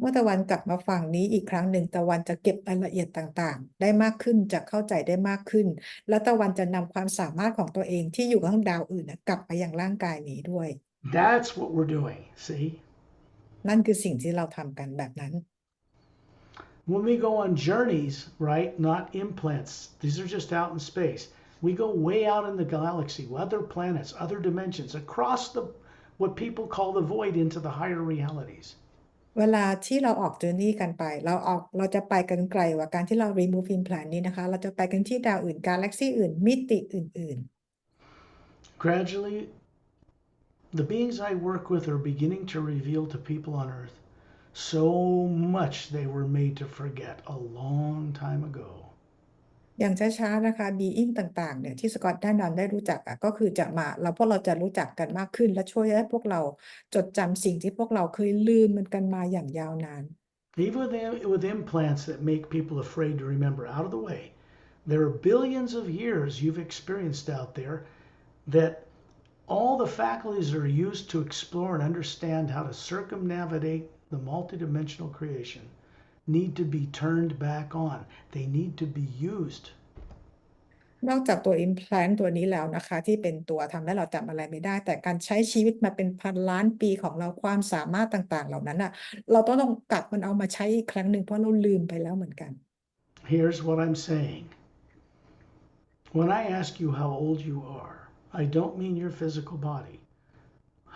เมื่อตะวันกลับมาฟังนี้อีกครั้งหนึ่งตะวันจะเก็บรายละเอียดต่างๆได้มากขึ้นจะเข้าใจได้มากขึ้นและตะวันจะนำความสามารถของตัวเองที่อยู่ข้างดาวอื่นกลับไปยังร่างกายนี้ด้วย That's what we're doing, see? นั่นคือสิ่งที่เราทำกันแบบนั้น When we go on journeys, right, not implants, these are just out in space. We go way out in the galaxy, other planets, other dimensions, across what people call the void into the higher realities. เวลาที่เราออกเจอร์นี่กันไปเราจะไปกันไกลกว่าการที่เรา remove implant นี้นะคะเราจะไปกันที่ดาวอื่นกาแล็กซี่อื่นมิติอื่น Gradually, the beings I work with are beginning to reveal to people on Earth so much they were made to forget a long time ago. อย่างช้าๆนะคะ being ต่างๆเนี่ยที่สกอตแนะนำได้รู้จักก็คือจะมาพวกเราจะรู้จักกันมากขึ้นและช่วยให้พวกเราจดจำสิ่งที่พวกเราเคยลืมมันกันมาอย่างยาวนาน Even with implants that make people afraid to remember out of the way, there are billions of years you've experienced out there that all the faculties are used to explore and understand how to circumnavigate the multidimensional creation need to be turned back on. They need to be used. นอกจากตัว implant ตัวนี้แล้วนะคะที่เป็นตัวทำให้เราจำอะไรไม่ได้แต่การใช้ชีวิตมาเป็นพันล้านปีของเราความสามารถต่างๆเหล่านั้นเราต้องกลับมันเอามาใช้อีกครั้งหนึ่งเพราะเราลืมไปแล้วเหมือนกัน Here's what I'm saying. When I ask you how old you are, I don't mean your physical body.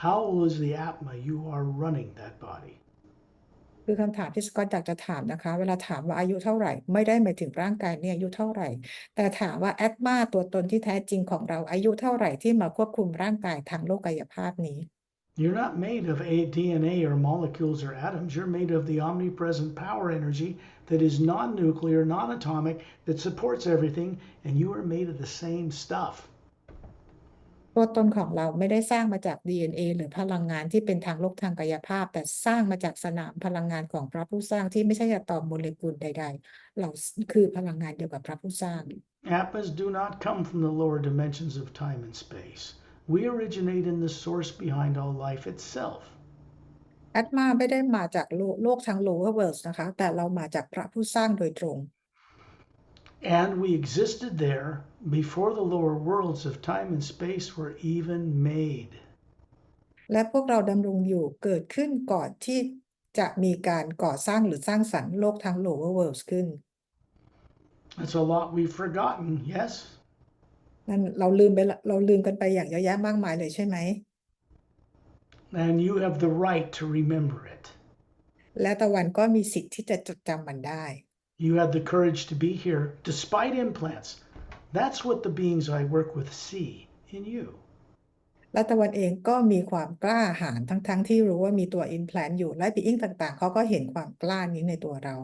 How old is the Atma you are running that body? คือคำถามที่สกอตอยากจะถามนะคะเวลาถามว่าอายุเท่าไหร่ไม่ได้หมายถึงร่างกายเนี่ยอายุเท่าไหร่แต่ถามว่าแอตมาตัวตนที่แท้จริงของเราอายุเท่าไหร่ที่มาควบคุมร่างกายทางโลกายภาพนี้ You're not made of DNA or molecules or atoms. You're made of the omnipresent power energy that is non-nuclear, non-atomic, that supports everything, and you are made of the same stuff. ตัวตนของเราไม่ได้สร้างมาจาก DNA หรือพลังงานที่เป็นทางโลกทางกายภาพแต่สร้างมาจากสนามพลังงานของพระผู้สร้างที่ไม่ใช่อะตอมโมเลกุลใดๆเราคือพลังงานเดียวกับพระผู้สร้าง Atmas do not come from the lower dimensions of time and space. We originate in the source behind all life itself. แอตมาไม่ได้มาจากโลกทาง lower worlds นะคะแต่เรามาจากพระผู้สร้างโดยตรง And we existed there before the lower worlds of time and space were even made. และพวกเราดำรงอยู่เกิดขึ้นก่อนที่จะมีการก่อสร้างหรือสร้างสรรค์โลกทาง lower worlds ขึ้น That's a lot we've forgotten, yes? นั่นเราลืมกันไปอย่างเยอะแยะมากมายเลยใช่ไหม And you have the right to remember it. และตะวันก็มีสิทธิ์ที่จะจดจำมันได้ You had the courage to be here despite implants. That's what the beings I work with see in you. และตะวันเองก็มีความกล้าหาญทั้งที่รู้ว่ามีตัว implant อยู่และ being ต่างๆเขาก็เห็นความกล้านี้ในตัวเรา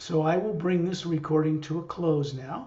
So I will bring this recording to a close now.